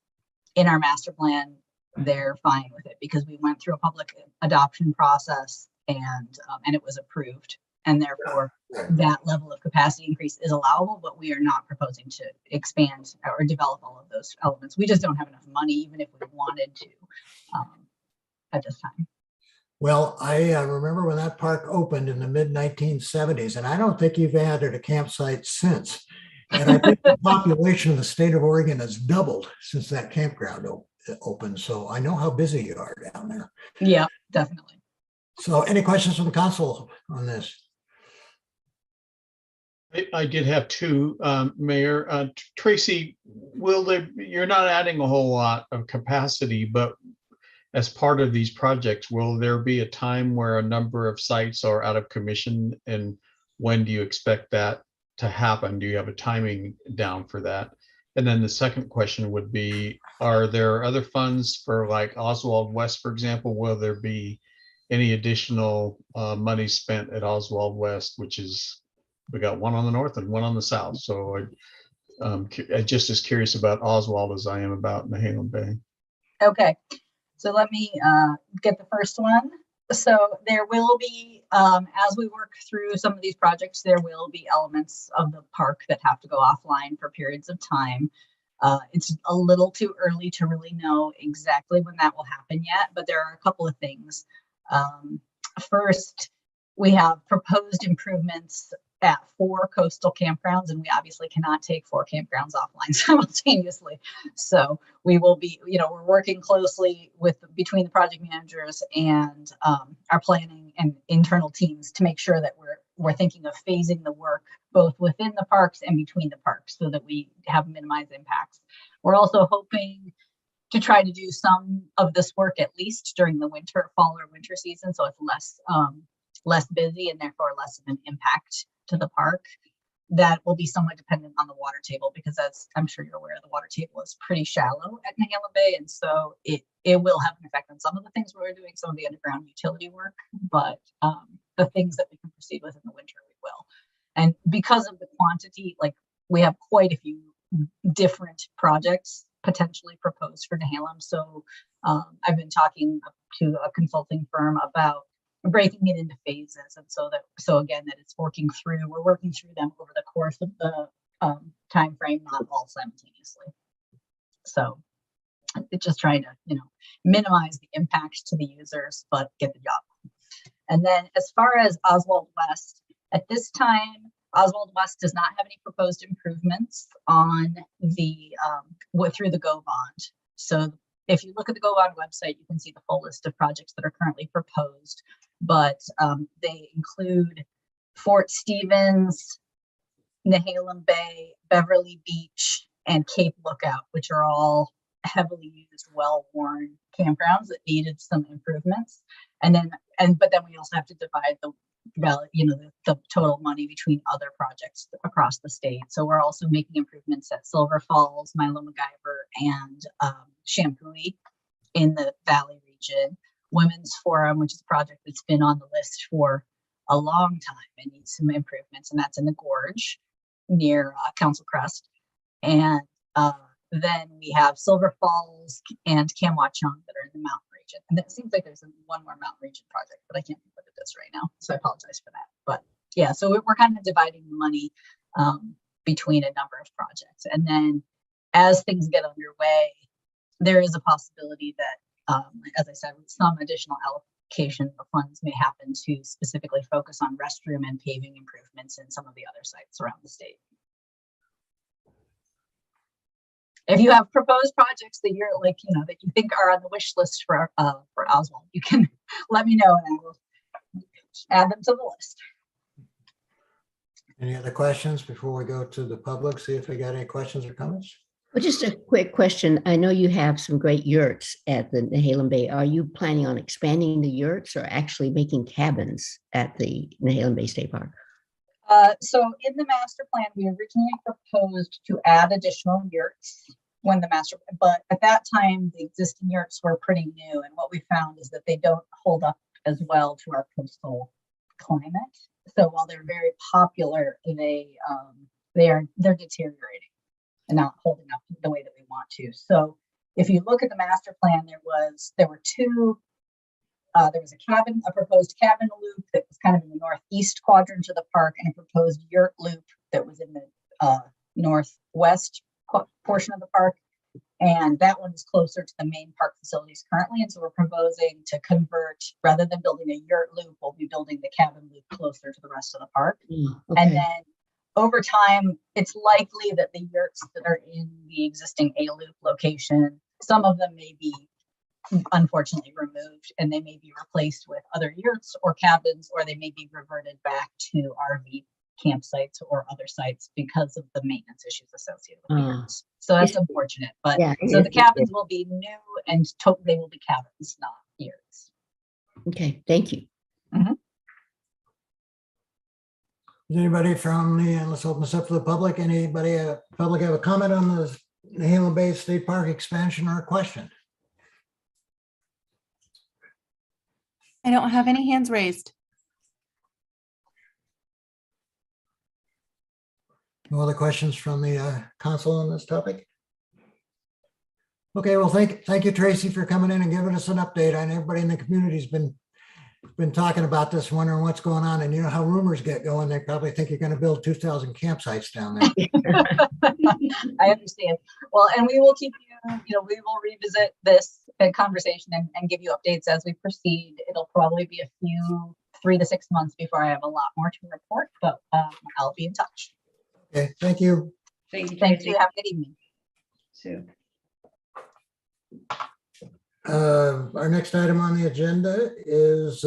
in our master plan, they're fine with it because we went through a public adoption process and it was approved. And therefore, that level of capacity increase is allowable, but we are not proposing to expand or develop all of those elements. We just don't have enough money, even if we wanted to, at this time. Well, I remember when that park opened in the mid 1970s, and I don't think you've added a campsite since. And I think the population of the state of Oregon has doubled since that campground opened. So I know how busy you are down there. Yeah, definitely. So any questions from the council on this? I did have two, Mayor. Tracy, you're not adding a whole lot of capacity, but as part of these projects, will there be a time where a number of sites are out of commission? And when do you expect that to happen? Do you have a timing down for that? And then the second question would be, are there other funds for like Oswald West, for example? Will there be any additional money spent at Oswald West, which is, we got one on the north and one on the south. So I'm just as curious about Oswald as I am about Halem Bay. Okay, so let me get the first one. So there will be, as we work through some of these projects, there will be elements of the park that have to go offline for periods of time. It's a little too early to really know exactly when that will happen yet, but there are a couple of things. First, we have proposed improvements at 4 coastal campgrounds, and we obviously cannot take 4 campgrounds offline simultaneously. So we will be, we're working closely between the project managers and our planning and internal teams to make sure that we're thinking of phasing the work both within the parks and between the parks so that we have minimized impacts. We're also hoping to try to do some of this work at least during the fall or winter season, so it's less busy and therefore less of an impact to the park. That will be somewhat dependent on the water table because, as I'm sure you're aware, the water table is pretty shallow at Halem Bay, and so it will have an effect on some of the things we're doing, some of the underground utility work, but the things that we can proceed with in the winter, we will. And because of the quantity, like we have quite a few different projects potentially proposed for Nehalem. So I've been talking to a consulting firm about breaking it into phases, and so again that we're working through them over the course of the time frame, not all simultaneously. So it's just trying to minimize the impact to the users but get the job done. And then as far as Oswald West, at this time Oswald West does not have any proposed improvements on the through the Go Bond. So if you look at the Go Bond website, you can see the full list of projects that are currently proposed, but they include Fort Stevens, Nehalem Bay, Beverly Beach, and Cape Lookout, which are all heavily used, well-worn campgrounds that needed some improvements. But then we also have to divide the total money between other projects across the state. So we're also making improvements at Silver Falls, Milo MacGyver, and Shampooey in the Valley region. Women's Forum, which is a project that's been on the list for a long time and needs some improvements, and that's in the Gorge near Council Crest. And then we have Silver Falls and Kamwatchung that are in the mountain region. And it seems like there's one more mountain region project, but I can't think what it is right now, so I apologize for that. But yeah, so we're kind of dividing the money between a number of projects. And then as things get underway, there is a possibility that, as I said, with some additional allocation of funds may happen to specifically focus on restroom and paving improvements in some of the other sites around the state. If you have proposed projects that you're like, that you think are on the wish list for Oswald, you can let me know and I will add them to the list. Any other questions before we go to the public? See if we got any questions or comments? Well, just a quick question. I know you have some great yurts at the Nehalem Bay. Are you planning on expanding the yurts or actually making cabins at the Nehalem Bay State Park? So in the master plan, we originally proposed to add additional yurts but at that time, the existing yurts were pretty new. And what we found is that they don't hold up as well to our coastal climate. So while they're very popular, they're deteriorating and not holding up the way that we want to. So if you look at the master plan, there was a proposed cabin loop that was kind of in the northeast quadrant of the park, and a proposed yurt loop that was in the northwest portion of the park. And that one is closer to the main park facilities currently. And so we're proposing to convert, rather than building a yurt loop, we'll be building the cabin loop closer to the rest of the park. Okay. And then over time, it's likely that the yurts that are in the existing A loop location, some of them may be unfortunately removed and they may be replaced with other yurts or cabins, or they may be reverted back to RV campsites or other sites because of the maintenance issues associated with the yurts. So that's unfortunate, but so the cabins will be new and they will be cabins, not yurts. Okay, thank you. Does anybody let's open this up to the public. Anybody, public have a comment on the Nehalem Bay State Park expansion or a question? I don't have any hands raised. No other questions from the council on this topic? Okay, well, thank you, Tracy, for coming in and giving us an update. I know everybody in the community's been talking about this, wondering what's going on. And you know how rumors get going. They probably think you're going to build 2,000 campsites down there. I understand. Well, and we will keep you, we will revisit this conversation and give you updates as we proceed. It'll probably be a few 3 to 6 months before I have a lot more to report, but I'll be in touch. Okay, thank you. Thank you. Thank you. Have a good evening. Too. Our next item on the agenda is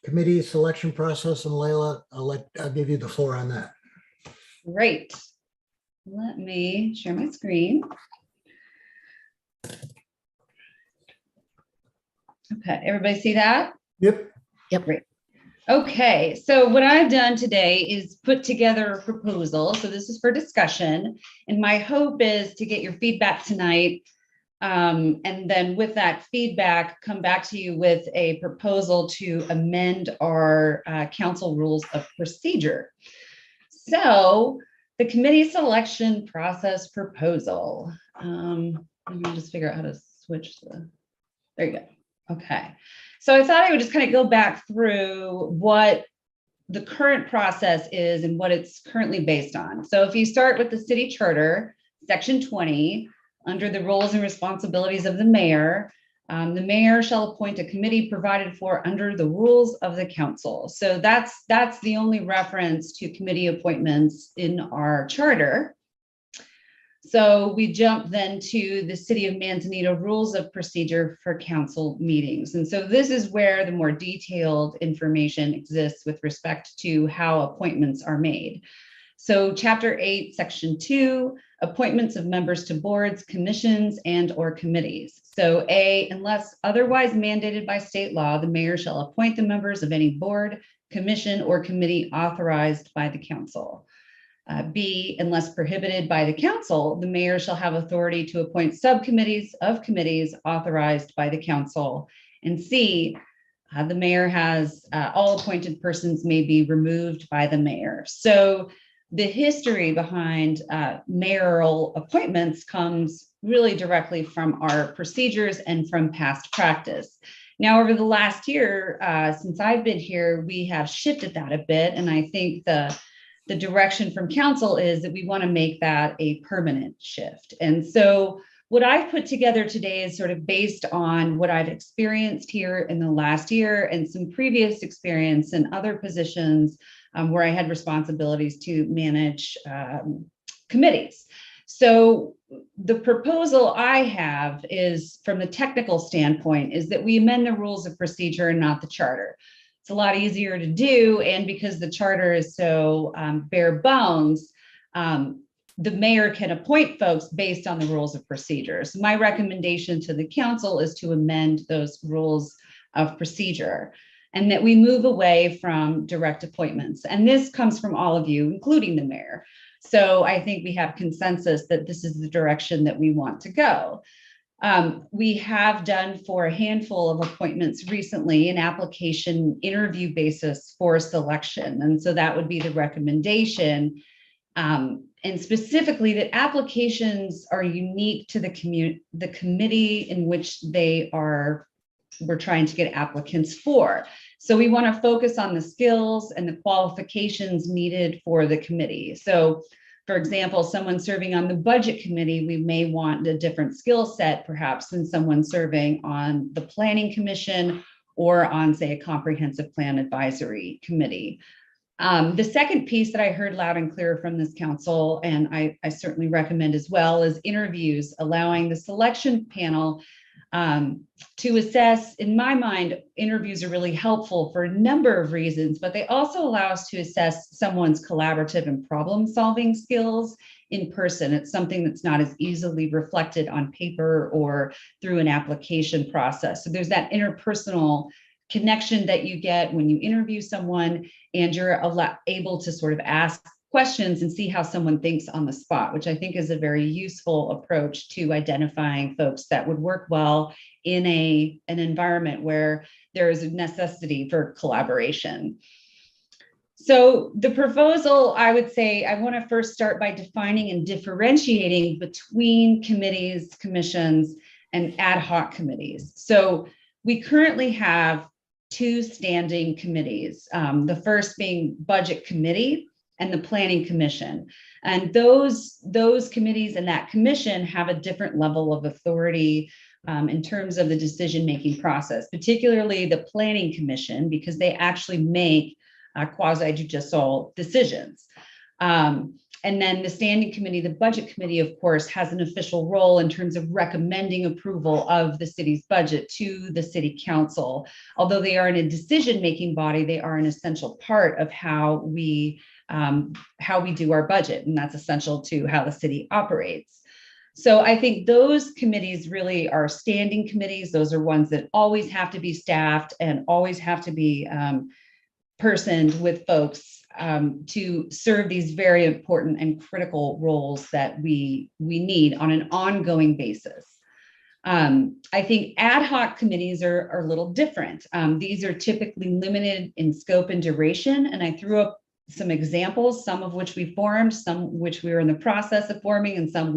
committee selection process, and Layla, I'll give you the floor on that. Great. Let me share my screen. Okay, everybody see that? Yep. Great. Okay, so what I've done today is put together a proposal. So this is for discussion, and my hope is to get your feedback tonight. And then with that feedback, come back to you with a proposal to amend our council rules of procedure. So the committee selection process proposal. Let me just figure out how to switch there you go. Okay. So I thought I would just kind of go back through what the current process is and what it's currently based on. So if you start with the city charter, section 20, under the roles and responsibilities of the mayor shall appoint a committee provided for under the rules of the council. So that's the only reference to committee appointments in our charter. So we jump then to the City of Manzanita rules of procedure for council meetings. And so this is where the more detailed information exists with respect to how appointments are made. So Chapter 8, Section 2, appointments of members to boards, commissions, and/or committees. So A, unless otherwise mandated by state law, the mayor shall appoint the members of any board, commission, or committee authorized by the council. B, unless prohibited by the council, the mayor shall have authority to appoint subcommittees of committees authorized by the council. And C, the mayor has all appointed persons may be removed by the mayor. So the history behind mayoral appointments comes really directly from our procedures and from past practice. Now, over the last year, since I've been here, we have shifted that a bit. And I think the direction from council is that we want to make that a permanent shift. And so what I've put together today is sort of based on what I've experienced here in the last year and some previous experience in other positions where I had responsibilities to manage committees. So the proposal I have is, from the technical standpoint, is that we amend the rules of procedure and not the charter. It's a lot easier to do, and because the charter is so bare bones, the mayor can appoint folks based on the rules of procedure. So my recommendation to the council is to amend those rules of procedure and that we move away from direct appointments. And this comes from all of you, including the mayor. So I think we have consensus that this is the direction that we want to go. We have done for a handful of appointments recently an application interview basis for selection. And so that would be the recommendation. And specifically that applications are unique to the committee in which we're trying to get applicants for. So we want to focus on the skills and the qualifications needed for the committee. So for example, someone serving on the budget committee, we may want a different skill set perhaps than someone serving on the planning commission or on, say, a comprehensive plan advisory committee. The second piece that I heard loud and clear from this council, and I certainly recommend as well, is interviews, allowing the selection panel to assess. In my mind, interviews are really helpful for a number of reasons, but they also allow us to assess someone's collaborative and problem-solving skills in person. It's something that's not as easily reflected on paper or through an application process. So there's that interpersonal connection that you get when you interview someone, and you're able to sort of ask questions and see how someone thinks on the spot, which I think is a very useful approach to identifying folks that would work well in an environment where there is a necessity for collaboration. So the proposal, I would say, I want to first start by defining and differentiating between committees, commissions, and ad hoc committees. So we currently have two standing committees, the first being Budget Committee and the Planning Commission. And those committees and that commission have a different level of authority in terms of the decision-making process, particularly the Planning Commission, because they actually make quasi-judicial decisions. And then the standing committee, the budget committee, of course, has an official role in terms of recommending approval of the city's budget to the city council. Although they are in a decision-making body, they are an essential part of how we do our budget, and that's essential to how the city operates. So I think those committees really are standing committees. Those are ones that always have to be staffed and always have to be personed with folks to serve these very important and critical roles that we need on an ongoing basis. I think ad hoc committees are a little different. These are typically limited in scope and duration, and I threw up some examples, some of which we formed, some which we are in the process of forming, and some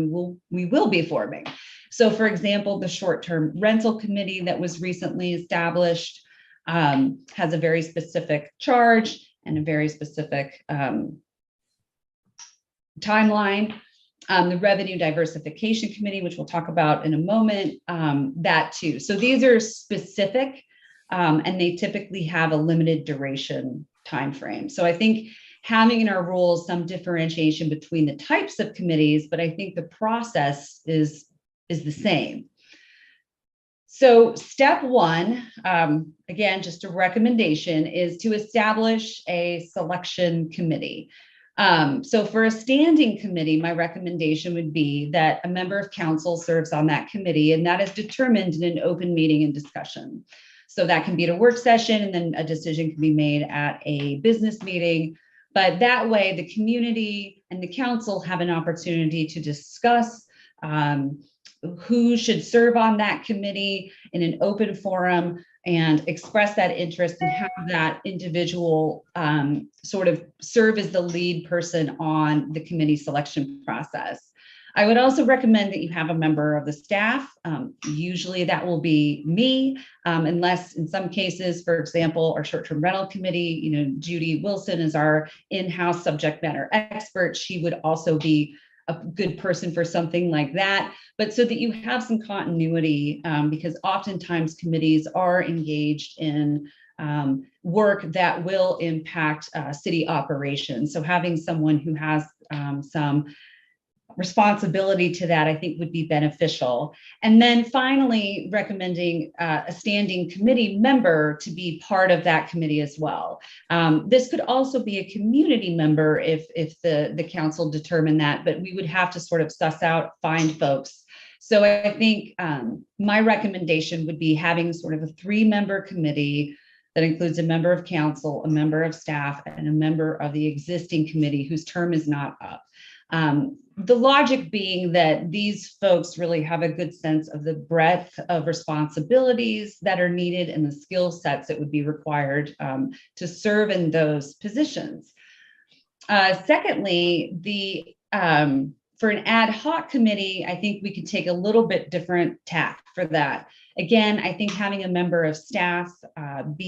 we will be forming. So for example, the short-term rental committee that was recently established has a very specific charge and a very specific timeline. The Revenue Diversification Committee, which we'll talk about in a moment, that too. So these are specific and they typically have a limited duration timeframe. So I think having in our rules some differentiation between the types of committees, but I think the process is the same. So step one, again, just a recommendation, is to establish a selection committee. So for a standing committee, my recommendation would be that a member of council serves on that committee, and that is determined in an open meeting and discussion. So that can be at a work session, and then a decision can be made at a business meeting. But that way, the community and the council have an opportunity to discuss who should serve on that committee in an open forum and express that interest and have that individual sort of serve as the lead person on the committee selection process. I would also recommend that you have a member of the staff. Usually that will be me, unless in some cases, for example, our short-term rental committee, Judy Wilson is our in-house subject matter expert. She would also be a good person for something like that, but so that you have some continuity, because oftentimes committees are engaged in work that will impact city operations. So having someone who has some responsibility to that, I think would be beneficial. And then finally, recommending a standing committee member to be part of that committee as well. This could also be a community member if the council determined that, but we would have to sort of suss out, find folks. So I think my recommendation would be having sort of a 3-member committee that includes a member of council, a member of staff, and a member of the existing committee whose term is not up. The logic being that these folks really have a good sense of the breadth of responsibilities that are needed and the skill sets that would be required to serve in those positions. Secondly, for an ad hoc committee, I think we could take a little bit different tack for that. Again, I think having a member of staff and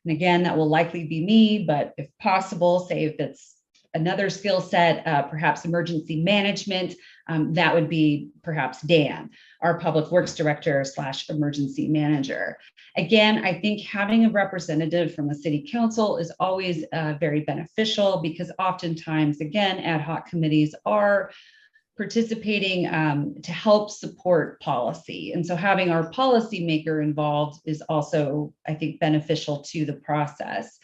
again, that will likely be me, but if possible, say if it's another skill set, perhaps emergency management, that would be perhaps Dan, our public works director / emergency manager. Again, I think having a representative from the city council is always very beneficial, because oftentimes, again, ad hoc committees are participating to help support policy. And so having our policymaker involved is also, I think, beneficial to the process.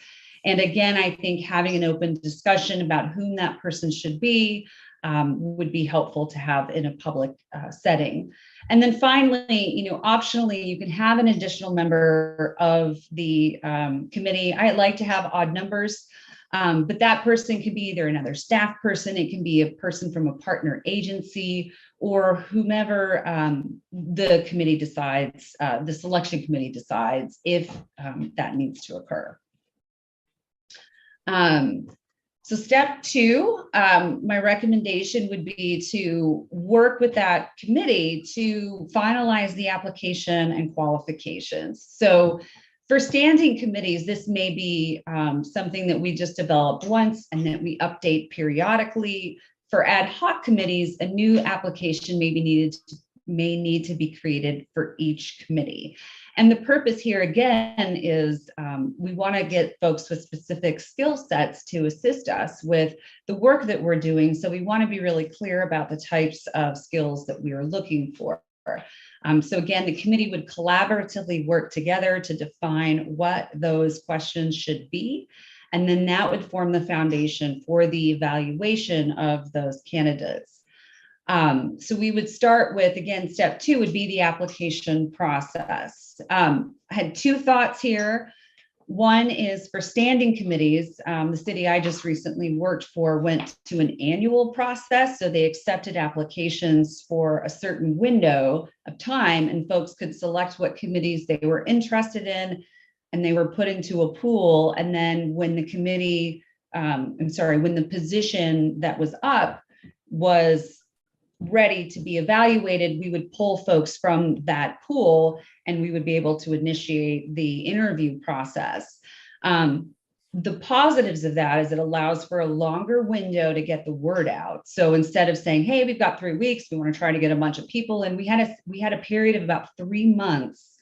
And again, I think having an open discussion about whom that person should be would be helpful to have in a public setting. And then finally, optionally, you can have an additional member of the committee. I like to have odd numbers, but that person could be either another staff person, it can be a person from a partner agency, or whomever the committee decides, the selection committee decides if that needs to occur. So step 2, my recommendation would be to work with that committee to finalize the application and qualifications. So for standing committees, this may be something that we just developed once and that we update periodically. For ad hoc committees, a new application may need to be created for each committee. And the purpose here again is we want to get folks with specific skill sets to assist us with the work that we're doing. So we want to be really clear about the types of skills that we are looking for. So again, the committee would collaboratively work together to define what those questions should be. And then that would form the foundation for the evaluation of those candidates. So we would start with, again, step 2 would be the application process. I had 2 thoughts here. One is for standing committees. The city I just recently worked for went to an annual process. So they accepted applications for a certain window of time, and folks could select what committees they were interested in, and they were put into a pool. And then when the committee, when the position that was up was ready to be evaluated, we would pull folks from that pool and we would be able to initiate the interview process. The positives of that is it allows for a longer window to get the word out. So instead of saying, hey, we've got 3 weeks, we want to try to get a bunch of people, and we had a period of about 3 months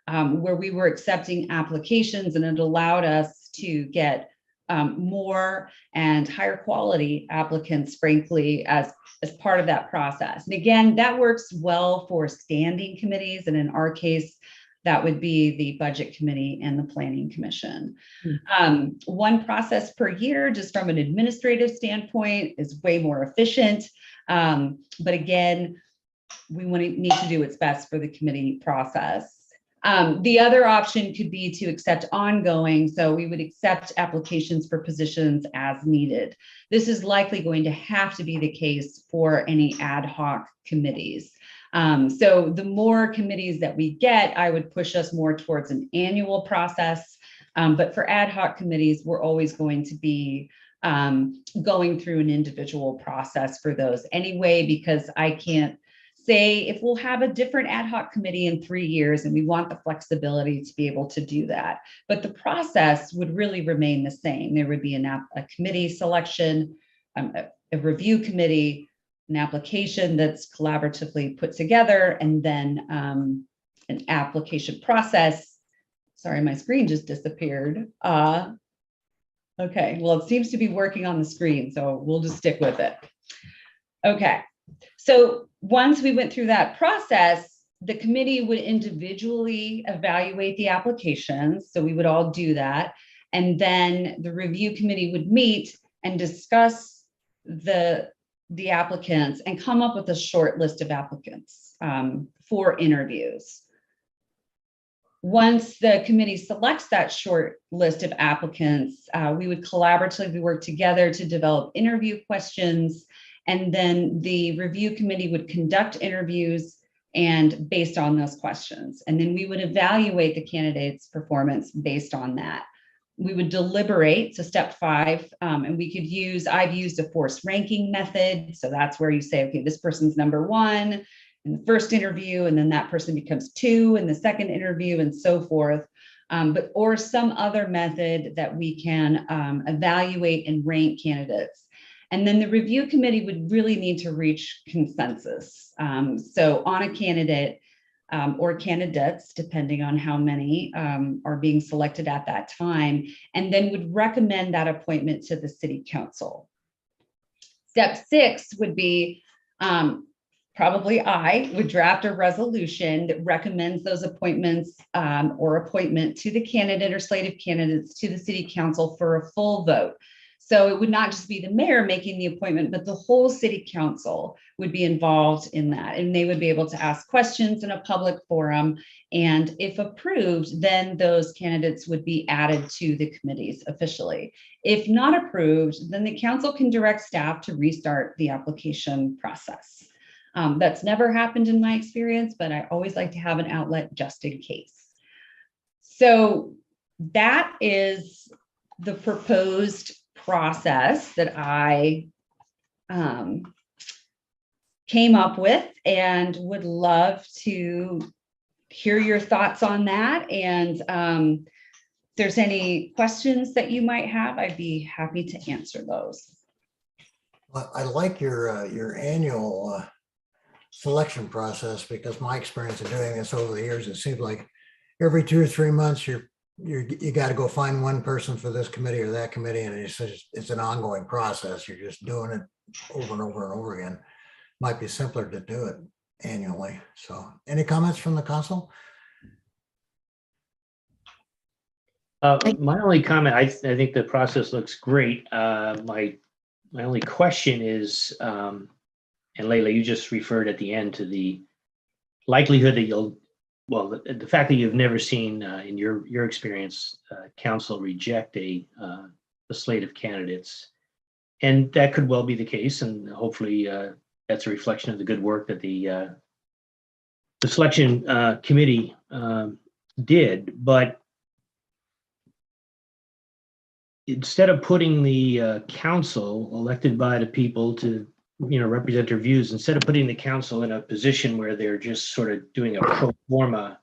where we were accepting applications, and it allowed us to get more and higher quality applicants, frankly, as part of that process. And again, that works well for standing committees. And in our case, that would be the budget committee and the planning commission. One process per year, just from an administrative standpoint, is way more efficient. But again, we need to do what's best for the committee process. The other option could be to accept ongoing. So we would accept applications for positions as needed. This is likely going to have to be the case for any ad hoc committees. So the more committees that we get, I would push us more towards an annual process. But for ad hoc committees, we're always going to be going through an individual process for those anyway, because I can't say if we'll have a different ad hoc committee in 3 years, and we want the flexibility to be able to do that. But the process would really remain the same. There would be a committee selection, a review committee, an application that's collaboratively put together, and then an application process. Sorry, my screen just disappeared. Okay, well, it seems to be working on the screen, so we'll just stick with it. Okay, so once we went through that process, the committee would individually evaluate the applications. So we would all do that. And then the review committee would meet and discuss the applicants and come up with a short list of applicants for interviews. Once the committee selects that short list of applicants, we would collaboratively work together to develop interview questions. And then the review committee would conduct interviews and based on those questions. And then we would evaluate the candidate's performance based on that. We would deliberate, so step 5, and we could use, I've used a forced ranking method. So that's where you say, okay, this person's number 1 in the first interview, and then that person becomes 2 in the second interview, and so forth. Or some other method that we can evaluate and rank candidates. And then the review committee would really need to reach consensus. So on a candidate or candidates, depending on how many are being selected at that time, and then would recommend that appointment to the city council. Step 6 would be probably I would draft a resolution that recommends those appointments or appointment to the candidate or slate of candidates to the city council for a full vote. So it would not just be the mayor making the appointment, but the whole city council would be involved in that. And they would be able to ask questions in a public forum. And if approved, then those candidates would be added to the committees officially. If not approved, then the council can direct staff to restart the application process. That's never happened in my experience, but I always like to have an outlet just in case. So that is the proposed process that I came up with, and would love to hear your thoughts on that. And if there's any questions that you might have, I'd be happy to answer those. Well, I like your annual selection process, because my experience of doing this over the years, it seems like every 2 or 3 months you got to go find one person for this committee or that committee, and it's an ongoing process. You're just doing it over and over and over again. Might be simpler to do it annually. So any comments from the council? My only comment, I think the process looks great. My only question is, and Layla, you just referred at the end to the likelihood that you'll, well, the fact that you've never seen in your experience, council reject a slate of candidates, and that could well be the case, and hopefully that's a reflection of the good work that the selection committee did. But instead of putting the council elected by the people to represent their views, instead of putting the council in a position where they're just sort of doing a pro forma,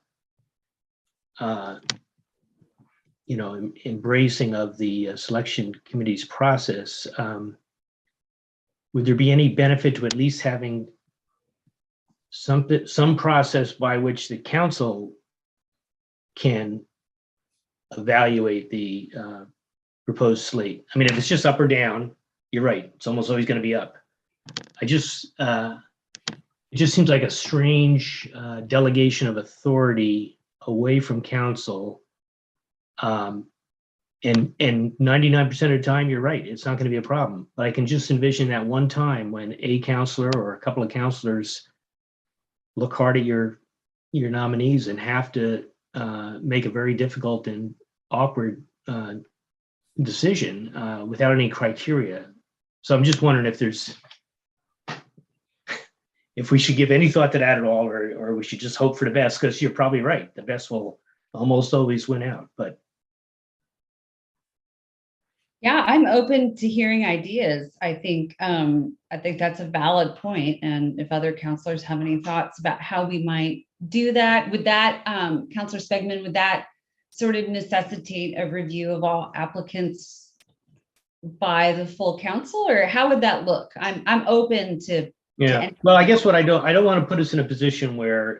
embracing of the selection committee's process, would there be any benefit to at least having some process by which the council can evaluate the proposed slate? I mean, if it's just up or down, you're right, it's almost always going to be up. It just seems like a strange delegation of authority away from council. And 99% of the time, you're right, it's not going to be a problem. But I can just envision that one time when a counselor or a couple of counselors look hard at your nominees and have to make a very difficult and awkward decision without any criteria. So I'm just wondering if we should give any thought to that at all, or we should just hope for the best, because you're probably right. The best will almost always win out. But yeah, I'm open to hearing ideas. I think that's a valid point. And if other counselors have any thoughts about how we might do that, would that, Counselor Spegman, would that sort of necessitate a review of all applicants by the full council, or how would that look? I'm open to Yeah, well, I guess what I don't want to put us in a position where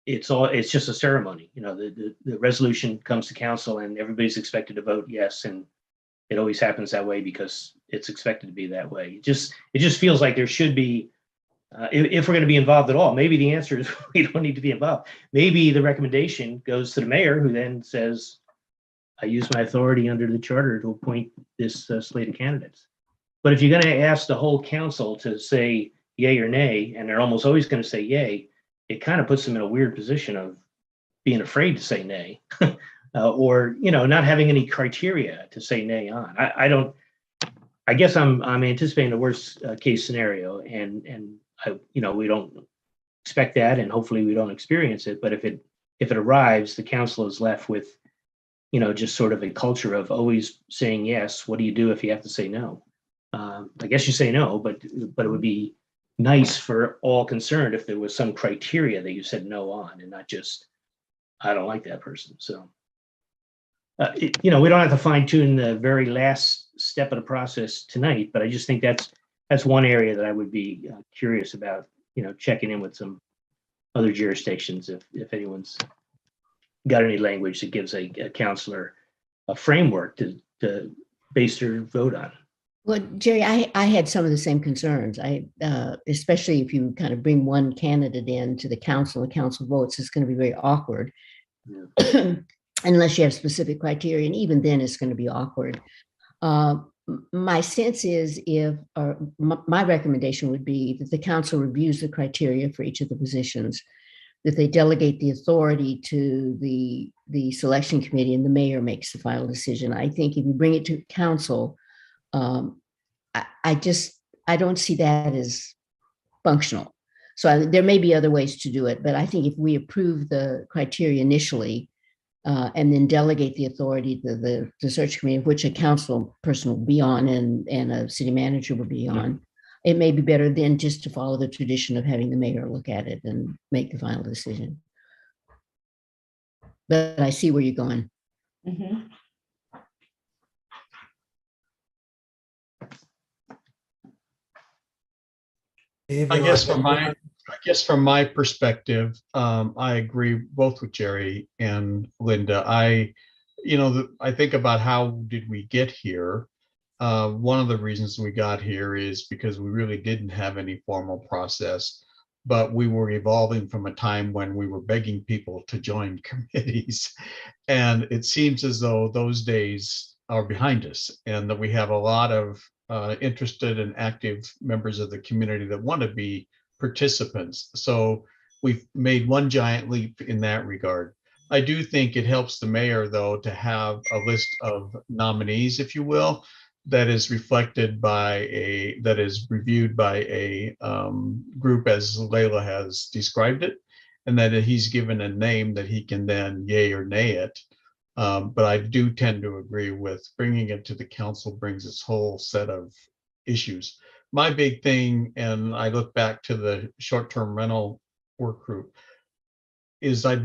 it's just a ceremony. You know, the resolution comes to council and everybody's expected to vote yes, and it always happens that way because it's expected to be that way. It just feels like there should be, if we're going to be involved at all, maybe the answer is we don't need to be involved. Maybe the recommendation goes to the mayor, who then says, I use my authority under the charter to appoint this slate of candidates. But if you're going to ask the whole council to say yay or nay, and they're almost always going to say yay, it kind of puts them in a weird position of being afraid to say nay, or not having any criteria to say nay on. I guess I'm anticipating the worst case scenario, and we don't expect that, and hopefully we don't experience it. But if it arrives, the council is left with just sort of a culture of always saying yes. What do you do if you have to say no? I guess you say no, but it would be nice for all concerned if there was some criteria that you said no on, and not just, I don't like that person. So, we don't have to fine tune the very last step of the process tonight, but I just think that's one area that I would be curious about, checking in with some other jurisdictions if anyone's got any language that gives a counselor a framework to base their vote on. Well, Jerry, I had some of the same concerns. Especially if you kind of bring one candidate in to the council and council votes, it's going to be very awkward. Yeah. Unless you have specific criteria, and even then it's going to be awkward. My sense is my recommendation would be that the council reviews the criteria for each of the positions, that they delegate the authority to the selection committee, and the mayor makes the final decision. I think if you bring it to council, I don't see that as functional. So there may be other ways to do it, but I think if we approve the criteria initially, and then delegate the authority to the search committee, which a council person will be on and a city manager will be on, it may be better than just to follow the tradition of having the mayor look at it and make the final decision. But I see where you're going. Mm-hmm. I guess from my perspective, I agree both with Jerry and Linda. I think about how did we get here. One of the reasons we got here is because we really didn't have any formal process, but we were evolving from a time when we were begging people to join committees. And it seems as though those days are behind us, and that we have a lot of interested and active members of the community that want to be participants. So we've made one giant leap in that regard. I do think it helps the mayor, though, to have a list of nominees, if you will, that is reviewed by a group as Layla has described it, and that he's given a name that he can then yay or nay it. But I do tend to agree with bringing it to the council brings its whole set of issues. My big thing, and I look back to the short-term rental work group, is I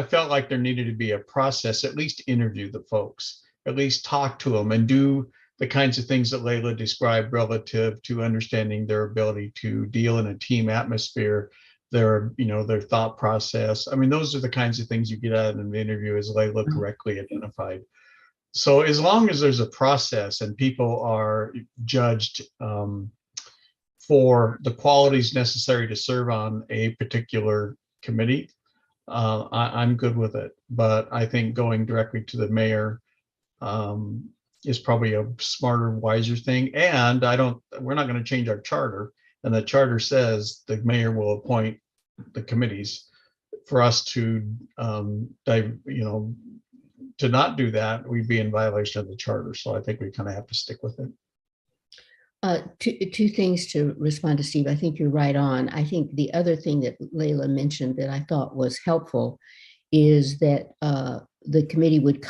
felt like there needed to be a process, at least interview the folks, at least talk to them and do the kinds of things that Layla described relative to understanding their ability to deal in a team atmosphere, their thought process. I mean, those are the kinds of things you get out of an interview, as Layla correctly identified. So as long as there's a process and people are judged for the qualities necessary to serve on a particular committee, I'm good with it. But I think going directly to the mayor is probably a smarter, wiser thing. And we're not going to change our charter. And the charter says the mayor will appoint the committees. For us to to not do that, we'd be in violation of the charter. So I think we kind of have to stick with it. Two things to respond to Steve. I think you're right on. I think the other thing that Layla mentioned that I thought was helpful is that the committee would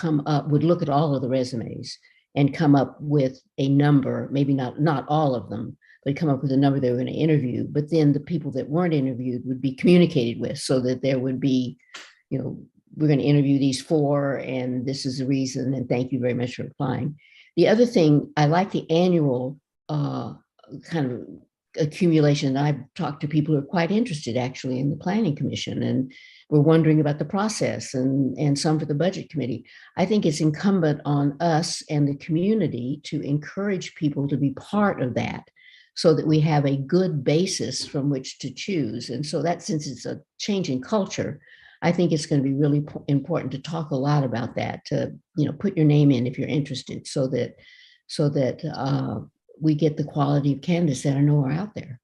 look at all of the resumes and come up with a number, maybe not all of them, but come up with a number they were going to interview. But then the people that weren't interviewed would be communicated with, so that there would be, we're going to interview these 4, and this is the reason, and thank you very much for applying. The other thing, I like the annual kind of accumulation. I've talked to people who are quite interested actually in the planning commission, and we're wondering about the process, and some for the budget committee. I think it's incumbent on us and the community to encourage people to be part of that, so that we have a good basis from which to choose. And so that, since it's a change in culture, I think it's going to be really important to talk a lot about that, to, put your name in if you're interested, so that we get the quality of candidates that I know are out there.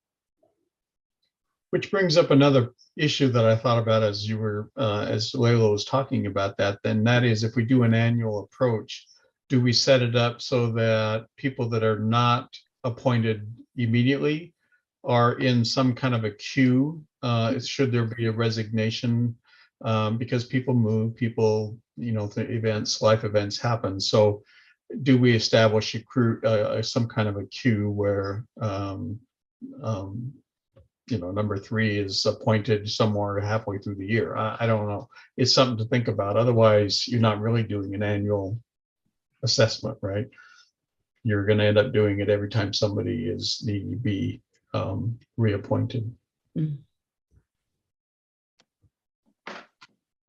Which brings up another issue that I thought about as you were, as Layla was talking about that, then that is, if we do an annual approach, do we set it up so that people that are not appointed immediately are in some kind of a queue? Should there be a resignation? Because people move, life events happen. So do we establish some kind of a queue where, number 3 is appointed somewhere halfway through the year? I don't know. It's something to think about. Otherwise, you're not really doing an annual assessment, right? You're going to end up doing it every time somebody is needing to be reappointed. Mm.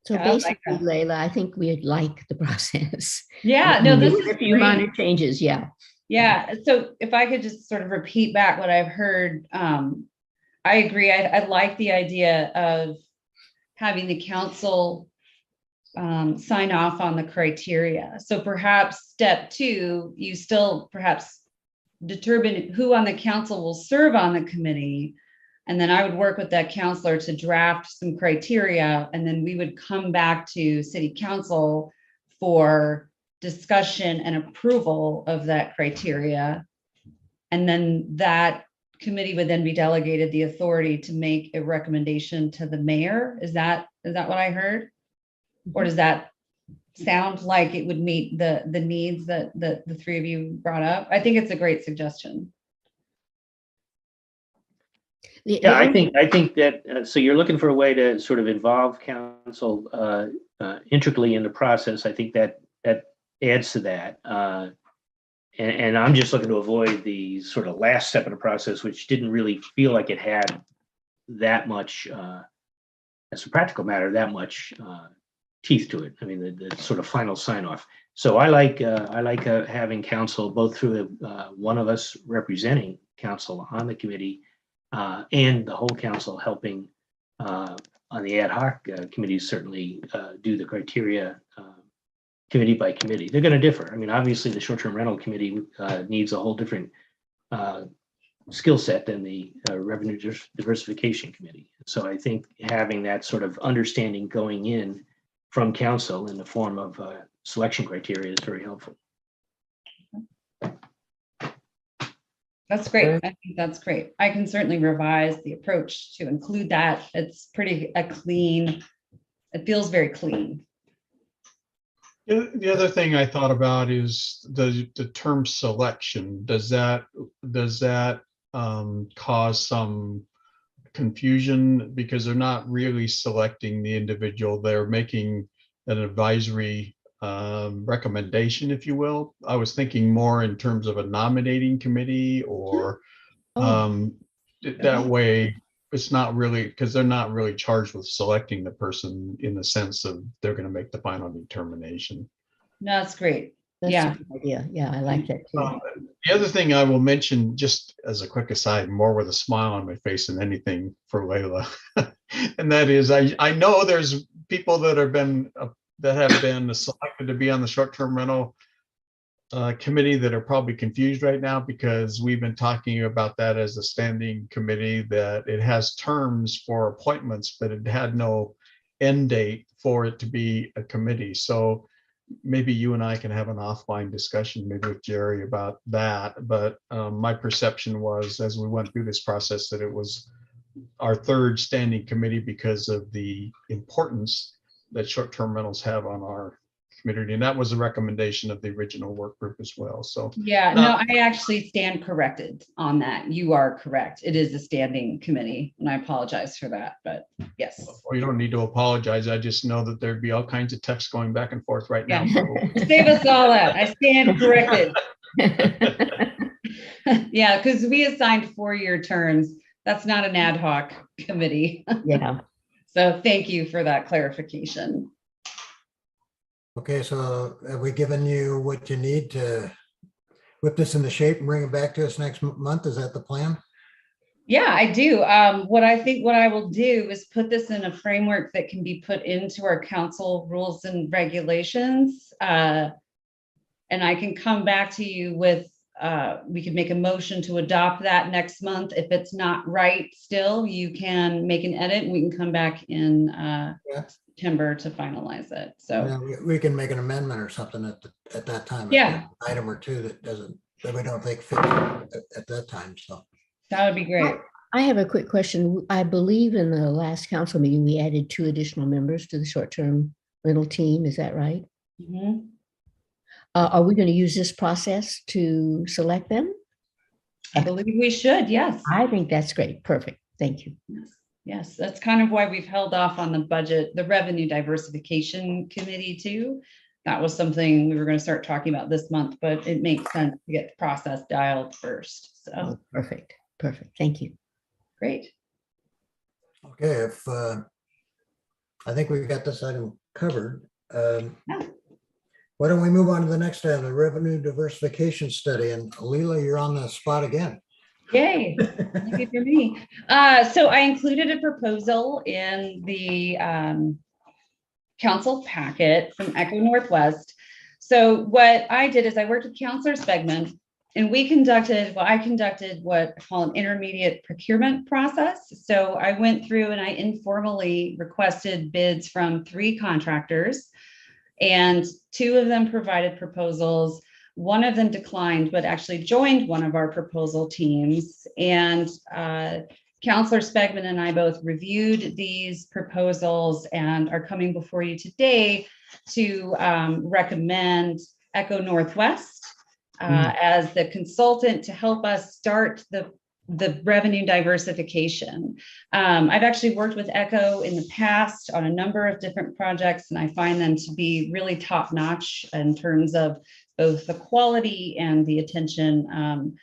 So Yeah, I like basically, that. Layla, I think we'd like the process. Yeah, no, this With is a few great. minor changes, yeah. Yeah, so if I could just sort of repeat back what I've heard, I agree. I like the idea of having the council sign off on the criteria. So perhaps step 2, you still perhaps determine who on the council will serve on the committee. And then I would work with that counselor to draft some criteria, and then we would come back to city council for discussion and approval of that criteria. And then that committee would then be delegated the authority to make a recommendation to the mayor. Is that what I heard? Or does that sound like it would meet the needs that the 3 of you brought up? I think it's a great suggestion. Yeah, I think that, so you're looking for a way to sort of involve council intricately in the process. I think that adds to that. And I'm just looking to avoid the sort of last step in the process, which didn't really feel like it had that much, as a practical matter, that much teeth to it. I mean, the sort of final sign off. So I like having council, both through one of us representing council on the committee, and the whole council helping on the ad hoc committees, certainly do the criteria committee by committee. They're going to differ. I mean, obviously the short-term rental committee needs a whole different skill set than the revenue diversification committee. So I think having that sort of understanding going in from council in the form of selection criteria is very helpful. That's great. I think that's great. I can certainly revise the approach to include that. It's pretty clean. It feels very clean. The other thing I thought about is the term selection. Does that cause some confusion, because they're not really selecting the individual, they're making an advisory recommendation, if you will? I was thinking more in terms of a nominating committee, or that way it's not really, because they're not really charged with selecting the person in the sense of they're going to make the final determination. No, that's great. That's Yeah. a good idea. Yeah, I like that too. The other thing I will mention, just as a quick aside, more with a smile on my face than anything for Layla, and that is, I know there's people that have been selected to be on the short-term rental committee that are probably confused right now, because we've been talking about that as a standing committee, that it has terms for appointments, but it had no end date for it to be a committee. So maybe you and I can have an offline discussion, maybe with Jerry, about that. But my perception was, as we went through this process, that it was our third standing committee because of the importance that short-term rentals have on our community. And that was a recommendation of the original work group as well. So Yeah, no, I actually stand corrected on that. You are correct. It is a standing committee, and I apologize for that, but yes. Well, you don't need to apologize. I just know that there'd be all kinds of texts going back and forth right now. Yeah. Save us all that. I stand corrected. Yeah, because we assigned 4-year terms. That's not an ad hoc committee. Yeah. So thank you for that clarification. Okay, so have we given you what you need to whip this into shape and bring it back to us next month? Is that the plan? Yeah, I do. What I will do is put this in a framework that can be put into our council rules and regulations. And I can come back to you with, we could make a motion to adopt that next month. If it's not right still, you can make an edit and we can come back in September to finalize it. So Yeah, we can make an amendment or something at that time. Yeah. An item or two that we don't think fit at that time, so. that would be great. I have a quick question. I believe in the last council meeting, we added 2 additional members to the short-term rental team. Is that right? Mhm. Are we going to use this process to select them? I believe we should, yes. I think that's great. Perfect. Thank you. Yes, that's kind of why we've held off on the budget, the revenue diversification committee too. That was something we were going to start talking about this month, but it makes sense to get the process dialed first. So Oh, perfect. Perfect. Thank you. great. Okay, I think we've got this item covered. Why don't we move on to the next item, the revenue diversification study? And Leela, you're on the spot again. Yay, lucky for me. So I included a proposal in the council packet from Echo Northwest. So what I did is I worked with Councilor Spegman and I conducted what I call an intermediate procurement process. So I went through and I informally requested bids from 3 contractors, and 2 of them provided proposals. One of them declined, but actually joined one of our proposal teams. And Councilor Spegman and I both reviewed these proposals and are coming before you today to recommend Echo Northwest as the consultant to help us start the revenue diversification. I've actually worked with Echo in the past on a number of different projects, and I find them to be really top-notch in terms of both the quality and the attention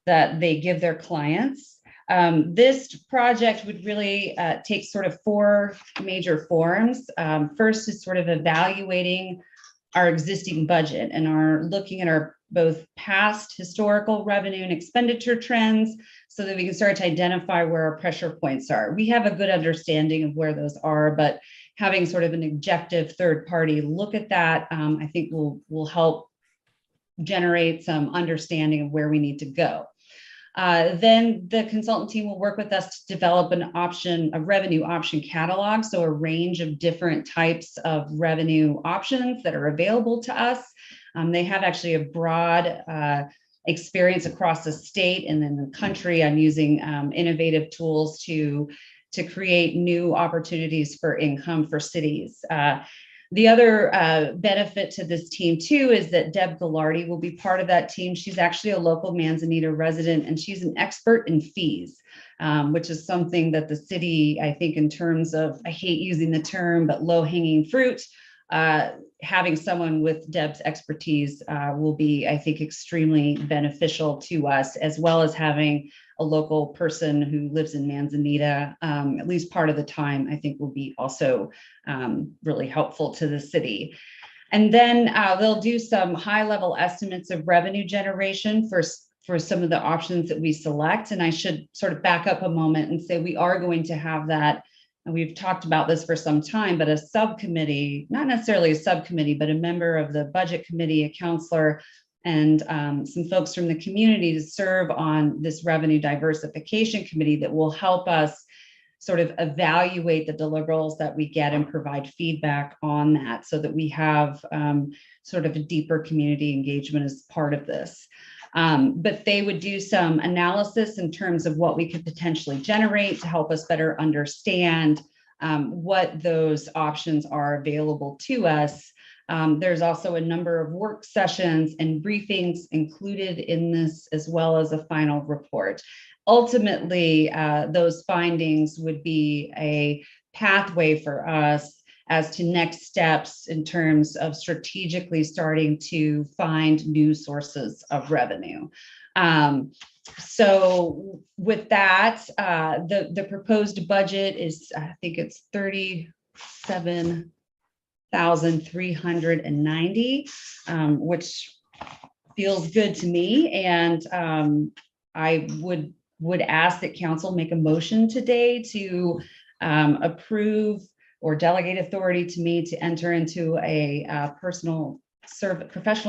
that they give their clients. This project would really take sort of 4 major forms. First is sort of evaluating our existing budget and are looking at our both past historical revenue and expenditure trends so that we can start to identify where our pressure points are. We have a good understanding of where those are, but having sort of an objective third party look at that, I think will help generate some understanding of where we need to go. Then the consultant team will work with us to develop a revenue option catalog. So a range of different types of revenue options that are available to us. They have actually a broad experience across the state and then the country. I'm using innovative tools to create new opportunities for income for cities. The other benefit to this team too is that Deb Gallardi will be part of that team. She's actually a local Manzanita resident and she's an expert in fees, which is something that the city, I think in terms of, I hate using the term, but low hanging fruit, having someone with Deb's expertise will be, I think, extremely beneficial to us, as well as having a local person who lives in Manzanita, at least part of the time, I think will be also really helpful to the city. And then they'll do some high level estimates of revenue generation for some of the options that we select. And I should sort of back up a moment and say we are going to have that. And we've talked about this for some time, but a subcommittee, not necessarily a subcommittee, but a member of the budget committee, a counselor, and some folks from the community to serve on this revenue diversification committee that will help us sort of evaluate the deliverables that we get and provide feedback on that so that we have sort of a deeper community engagement as part of this. But they would do some analysis in terms of what we could potentially generate to help us better understand what those options are available to us. There's also a number of work sessions and briefings included in this, as well as a final report. Ultimately, those findings would be a pathway for us as to next steps in terms of strategically starting to find new sources of revenue. So with that, the proposed budget is, I think it's 37,390, which feels good to me. And I would ask that council make a motion today to approve or delegate authority to me to enter into a professional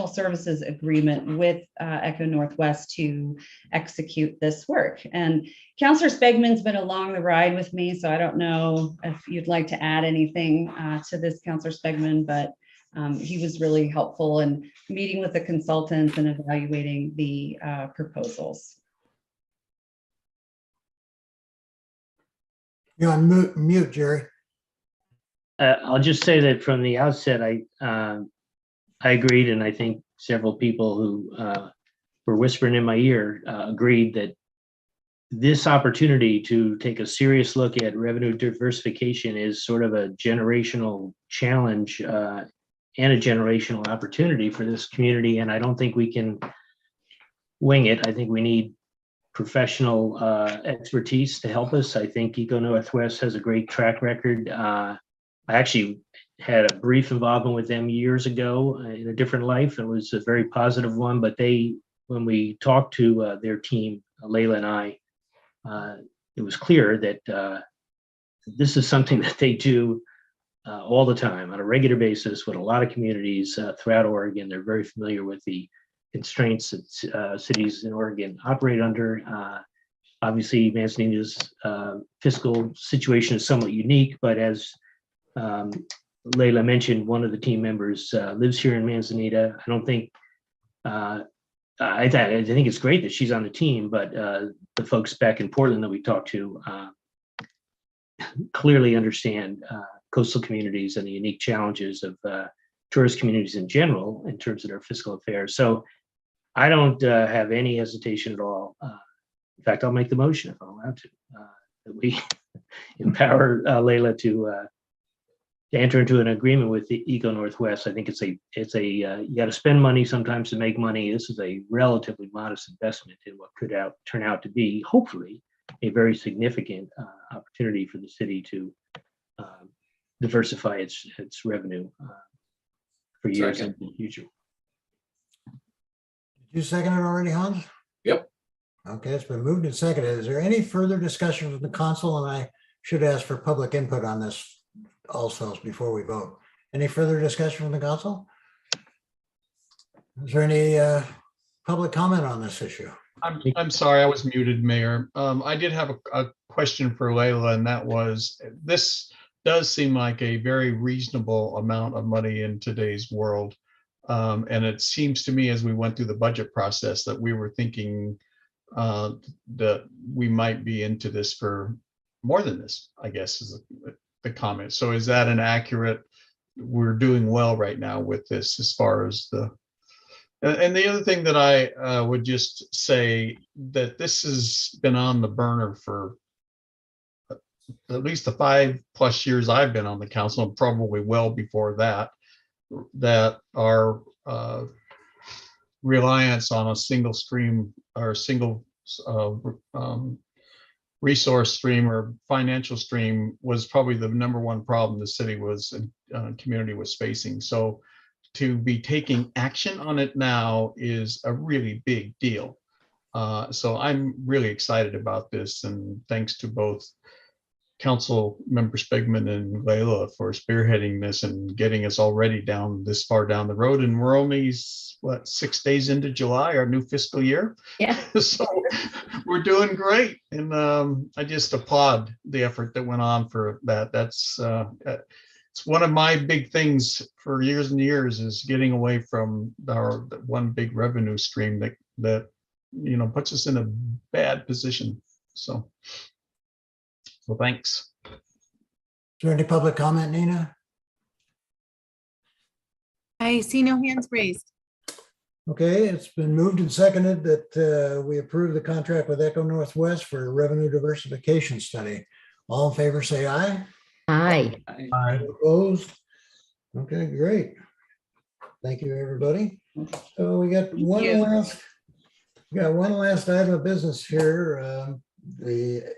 services agreement with Echo Northwest to execute this work. And Councillor Spegman's been along the ride with me, so I don't know if you'd like to add anything to this, Councillor Spegman, but he was really helpful in meeting with the consultants and evaluating the proposals. You're on mute, Jerry. I'll just say that from the outset, I agreed, and I think several people who were whispering in my ear agreed that this opportunity to take a serious look at revenue diversification is sort of a generational challenge and a generational opportunity for this community. And I don't think we can wing it. I think we need professional expertise to help us. I think Eco Northwest has a great track record. I actually had a brief involvement with them years ago in a different life. It was a very positive one, but when we talked to their team, Layla and I, it was clear that this is something that they do all the time on a regular basis with a lot of communities throughout Oregon. They're very familiar with the constraints that cities in Oregon operate under. Obviously, Manzanita's fiscal situation is somewhat unique, but as Layla mentioned, one of the team members lives here in Manzanita. I don't think, I think it's great that she's on the team, but the folks back in Portland that we talked to clearly understand coastal communities and the unique challenges of tourist communities in general in terms of their fiscal affairs. So I don't have any hesitation at all. In fact, I'll make the motion if I'm allowed to, that we empower Layla to enter into an agreement with the Eco Northwest. I think it's a you got to spend money sometimes to make money. This is a relatively modest investment in what could turn out to be, hopefully, a very significant opportunity for the city to diversify its revenue for years into the future. Did you second it already, Hans? Yep. Okay, it's been moved and seconded. Is there any further discussion from the council? And I should ask for public input on this also before we vote. Any further discussion from the council? Is there any public comment on this issue? I'm sorry, I was muted, Mayor. I did have a question for Layla, and that was, this does seem like a very reasonable amount of money in today's world. And it seems to me as we went through the budget process that we were thinking that we might be into this for more than this, I guess is the comment. So is that an accurate, we're doing well right now with this as far as the, and the other thing that I would just say that this has been on the burner for at least the 5+ years I've been on the council, and probably well before that, that our reliance on a single stream or single resource stream or financial stream was probably the #1 problem the city was community was facing. So to be taking action on it now is a really big deal. So I'm really excited about this, and thanks to both Council Member Spegman and Layla for spearheading this and getting us already down this far down the road. And we're only, what, 6 days into July, our new fiscal year? Yeah. So we're doing great. And I just applaud the effort that went on for that. That's it's one of my big things for years and years is getting away from our one big revenue stream that you know puts us in a bad position. So thanks. Is there any public comment, Nina? I see no hands raised. Okay, it's been moved and seconded that we approve the contract with Echo Northwest for a revenue diversification study. All in favor, say aye. Aye. Aye. Opposed? Okay, great. Thank you, everybody. So we got one last Got one last item of business here. The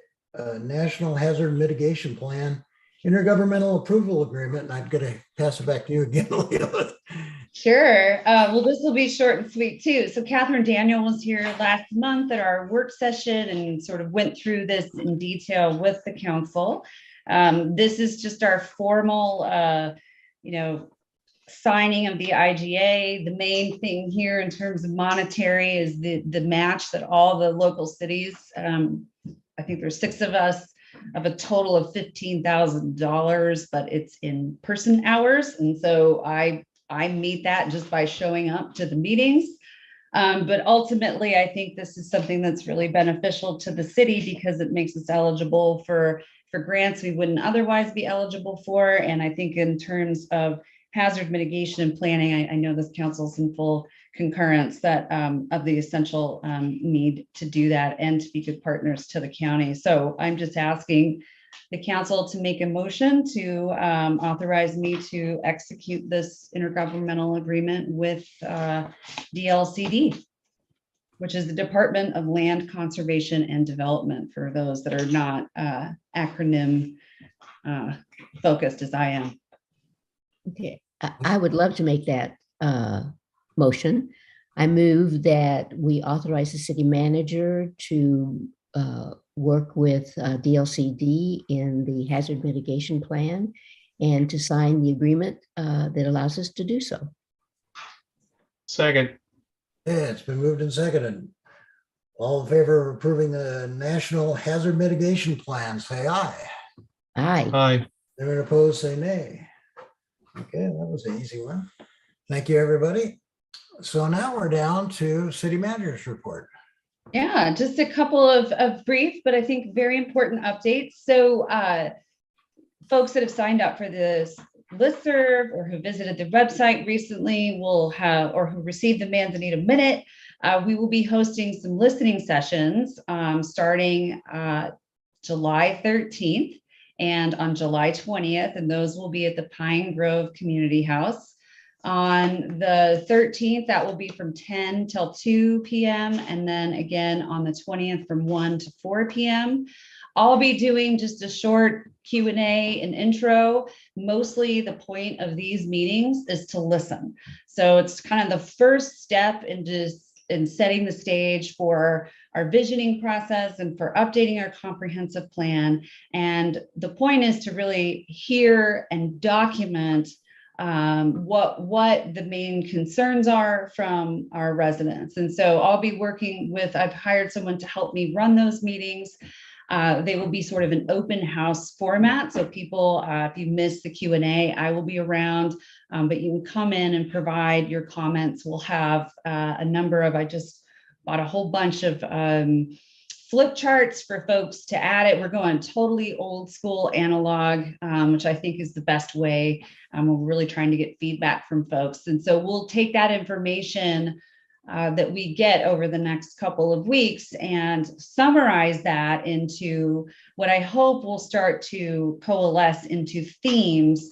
National Hazard Mitigation Plan Intergovernmental Approval Agreement. And I'm going to pass it back to you again, Leila. Sure. Well, this will be short and sweet too. So Catherine Daniel was here last month at our work session and sort of went through this in detail with the council. This is just our formal, signing of the IGA. The main thing here in terms of monetary is the match that all the local cities, I think there's 6 of us, of a total of $15,000, but it's in person hours. And so I meet that just by showing up to the meetings. But ultimately, I think this is something that's really beneficial to the city because it makes us eligible for grants we wouldn't otherwise be eligible for. And I think in terms of hazard mitigation and planning, I know this council's in full concurrence that of the essential need to do that and to be good partners to the county. So I'm just asking the council to make a motion to authorize me to execute this intergovernmental agreement with DLCD, which is the Department of Land Conservation and Development, for those that are not acronym focused as I am. Okay, I would love to make that motion. I move that we authorize the city manager to work with DLCD in the hazard mitigation plan and to sign the agreement that allows us to do so. Second. Yeah, it's been moved and seconded. All in favor of approving the National Hazard Mitigation Plan, say aye. Aye. Aye. Anyone opposed, say nay. Okay, that was an easy one. Thank you, everybody. So now we're down to city manager's report. Yeah, just a couple of brief, but I think very important updates. So folks that have signed up for this listserv or who visited the website recently will have, or who received the Manzanita Minute, we will be hosting some listening sessions starting July 13th and on July 20th, and those will be at the Pine Grove Community House. On the 13th, that will be from 10 till 2 p.m. And then again on the 20th from 1 to 4 p.m. I'll be doing just a short Q&A and intro. Mostly the point of these meetings is to listen. So it's kind of the first step in setting the stage for our visioning process and for updating our comprehensive plan. And the point is to really hear and document what the main concerns are from our residents. And so I'll be working with, I've hired someone to help me run those meetings. They will be sort of an open house format. So people, if you miss the Q&A, I will be around, but you can come in and provide your comments. We'll have a number of, I just bought a whole bunch of flip charts for folks to add it. We're going totally old school analog, which I think is the best way. We're really trying to get feedback from folks. And so we'll take that information that we get over the next couple of weeks and summarize that into what I hope will start to coalesce into themes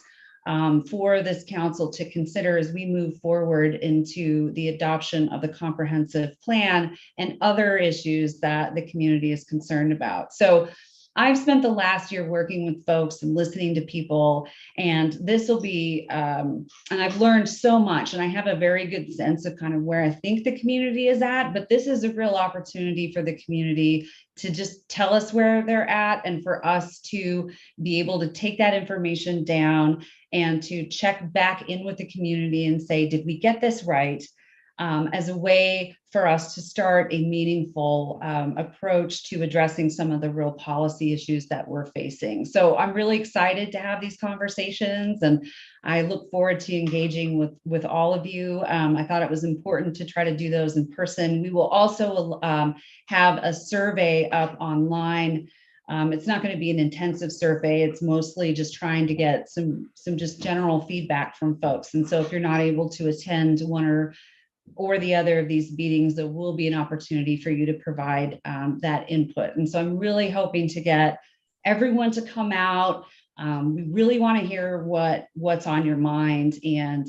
for this council to consider as we move forward into the adoption of the comprehensive plan and other issues that the community is concerned about. So I've spent the last year working with folks and listening to people, and this will be, and I've learned so much, and I have a very good sense of kind of where I think the community is at, but this is a real opportunity for the community to just tell us where they're at and for us to be able to take that information down and to check back in with the community and say, did we get this right? As a way for us to start a meaningful approach to addressing some of the real policy issues that we're facing. So I'm really excited to have these conversations, and I look forward to engaging with all of you. I thought it was important to try to do those in person. We will also have a survey up online. It's not going to be an intensive survey. It's mostly just trying to get some just general feedback from folks. And so if you're not able to attend one or the other of these meetings, there will be an opportunity for you to provide that input. And so I'm really hoping to get everyone to come out. We really want to hear what's on your mind. And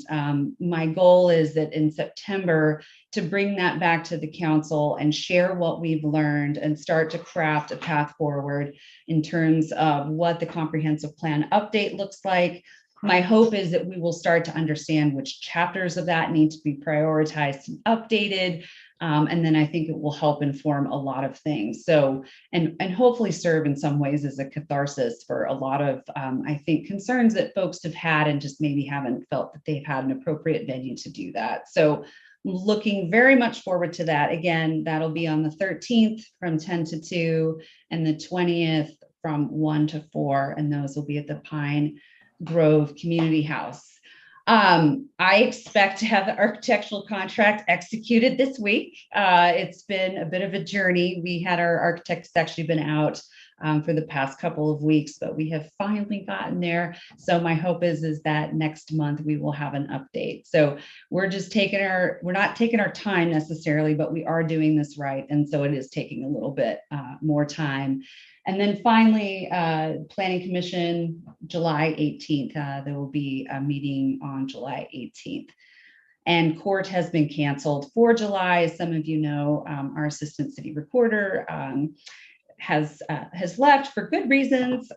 my goal is that in September to bring that back to the council and share what we've learned and start to craft a path forward in terms of what the comprehensive plan update looks like. My hope is that we will start to understand which chapters of that need to be prioritized and updated. And then I think it will help inform a lot of things. So, and hopefully serve in some ways as a catharsis for a lot of, I think, concerns that folks have had and just maybe haven't felt that they've had an appropriate venue to do that. So looking very much forward to that. Again, that'll be on the 13th from 10 to 2 and the 20th from 1 to 4. And those will be at the Pine Grove Community House. I expect to have the architectural contract executed this week. It's been a bit of a journey. We had our architects actually been out for the past couple of weeks, but we have finally gotten there. So my hope is that next month we will have an update. So we're just we're not taking our time necessarily, but we are doing this right. And so it is taking a little bit more time. And then finally, Planning Commission, July 18th, there will be a meeting on July 18th. And court has been canceled for July. As some of you know, our assistant city recorder has left for good reasons.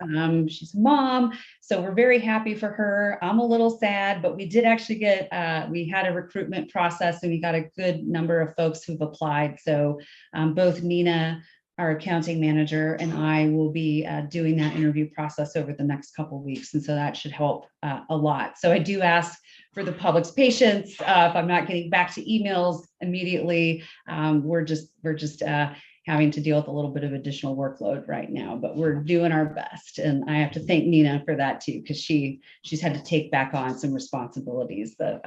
She's a mom, so we're very happy for her. I'm a little sad, but we did actually get, we had a recruitment process and we got a good number of folks who've applied. So both Nina, our accounting manager, and I will be doing that interview process over the next couple of weeks. And so that should help a lot. So I do ask for the public's patience. If I'm not getting back to emails immediately, we're just having to deal with a little bit of additional workload right now, but we're doing our best. And I have to thank Nina for that too, because she's had to take back on some responsibilities that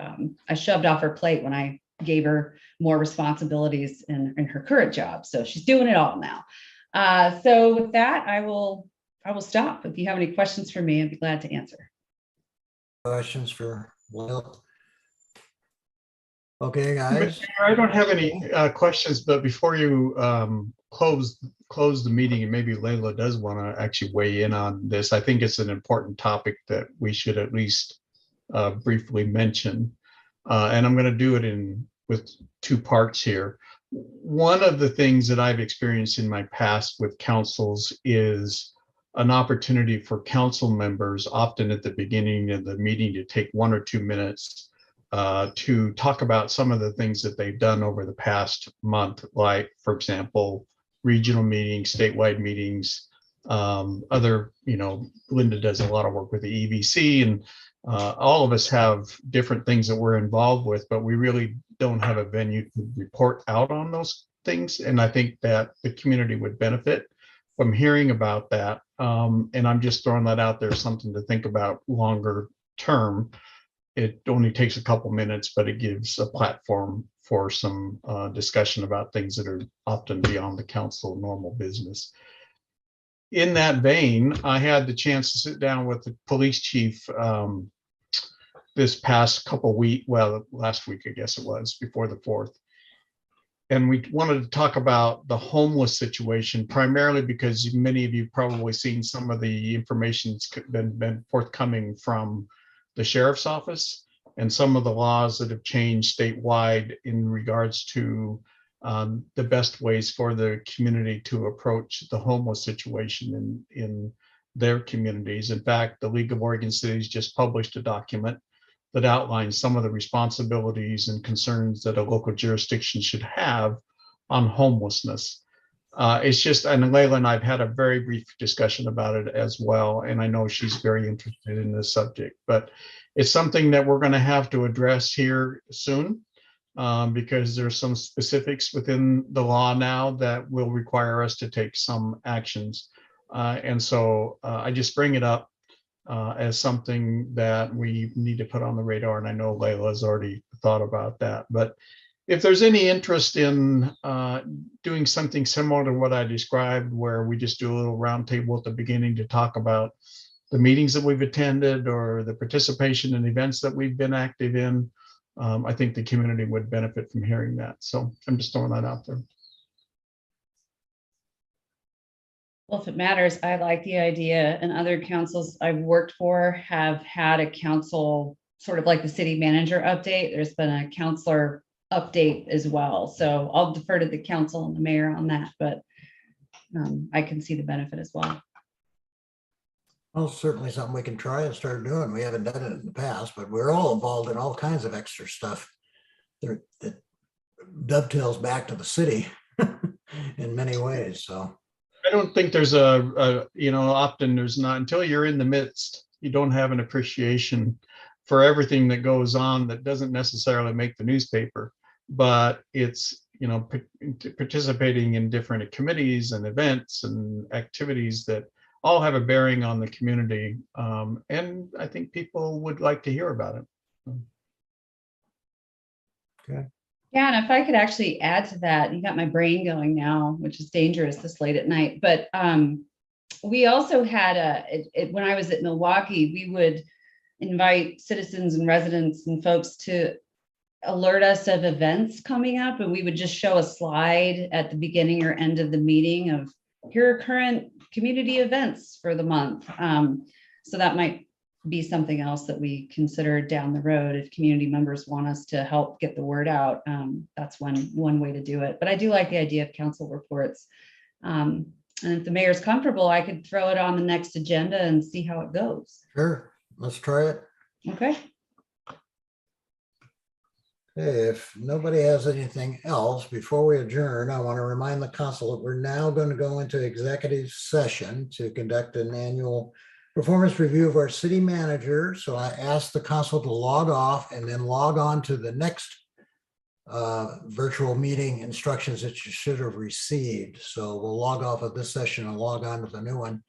I shoved off her plate when I gave her more responsibilities in her current job. So she's doing it all now. So with that, I will stop. If you have any questions for me, I'd be glad to answer. Questions for Will? Okay, guys. I don't have any questions, but before you close the meeting, and maybe Layla does want to actually weigh in on this, I think it's an important topic that we should at least briefly mention. And I'm going to do it with two parts here. One of the things that I've experienced in my past with councils is an opportunity for council members, often at the beginning of the meeting, to take 1 or 2 minutes to talk about some of the things that they've done over the past month, like, for example, regional meetings, statewide meetings, other, Linda does a lot of work with the EVC, and all of us have different things that we're involved with, but we really don't have a venue to report out on those things. And I think that the community would benefit from hearing about that. And I'm just throwing that out there, something to think about longer term. It only takes a couple minutes, but it gives a platform for some discussion about things that are often beyond the council normal business. In that vein, I had the chance to sit down with the police chief this past couple weeks, well, last week, I guess it was, before the 4th. And we wanted to talk about the homeless situation, primarily because many of you probably seen some of the information that's been forthcoming from the sheriff's office and some of the laws that have changed statewide in regards to the best ways for the community to approach the homeless situation in their communities. In fact, the League of Oregon Cities just published a document that outlines some of the responsibilities and concerns that a local jurisdiction should have on homelessness. It's just, and Layla and I've had a very brief discussion about it as well, and I know she's very interested in this subject, but it's something that we're going to have to address here soon because there's some specifics within the law now that will require us to take some actions. And so I just bring it up as something that we need to put on the radar. And I know Layla's already thought about that, but if there's any interest in doing something similar to what I described, where we just do a little roundtable at the beginning to talk about the meetings that we've attended or the participation in events that we've been active in, I think the community would benefit from hearing that. So I'm just throwing that out there. Well, if it matters, I like the idea, and other councils I've worked for have had a council, sort of like the city manager update. There's been a counselor update as well. So I'll defer to the council and the mayor on that, but I can see the benefit as well. Well, certainly something we can try and start doing. We haven't done it in the past, but we're all involved in all kinds of extra stuff that dovetails back to the city in many ways. So I don't think there's often there's not, until you're in the midst, you don't have an appreciation for everything that goes on that doesn't necessarily make the newspaper, but it's, participating in different committees and events and activities that all have a bearing on the community. And I think people would like to hear about it. Okay. Yeah, and if I could actually add to that, you got my brain going now, which is dangerous this late at night. But we also had when I was at Milwaukee, we would invite citizens and residents and folks to alert us of events coming up, and we would just show a slide at the beginning or end of the meeting of here are current community events for the month. So that might be something else that we consider down the road if community members want us to help get the word out. That's one way to do it. But I do like the idea of council reports. And if the mayor's comfortable, I could throw it on the next agenda and see how it goes. sure, let's try it. Okay. Okay, if nobody has anything else, before we adjourn, I want to remind the council that we're now going to go into executive session to conduct an annual performance review of our city manager. So I asked the council to log off and then log on to the next virtual meeting instructions that you should have received. So we'll log off of this session and log on to the new one.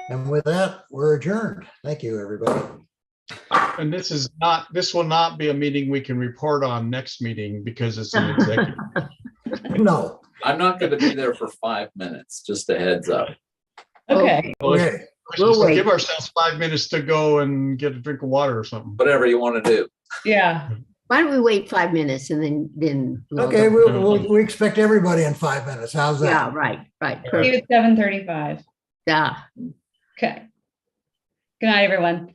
And with that, we're adjourned. Thank you, everybody. And this will not be a meeting we can report on next meeting because it's an executive. No. I'm not going to be there for 5 minutes, just a heads up. Okay. Okay. Let's wait. give ourselves 5 minutes to go and get a drink of water or something. Whatever you want to do. Yeah. Why don't we wait 5 minutes and then Okay, we expect everybody in 5 minutes. How's that? yeah, right. See you Perfect. at 7:35. Yeah. Okay. Good night, everyone.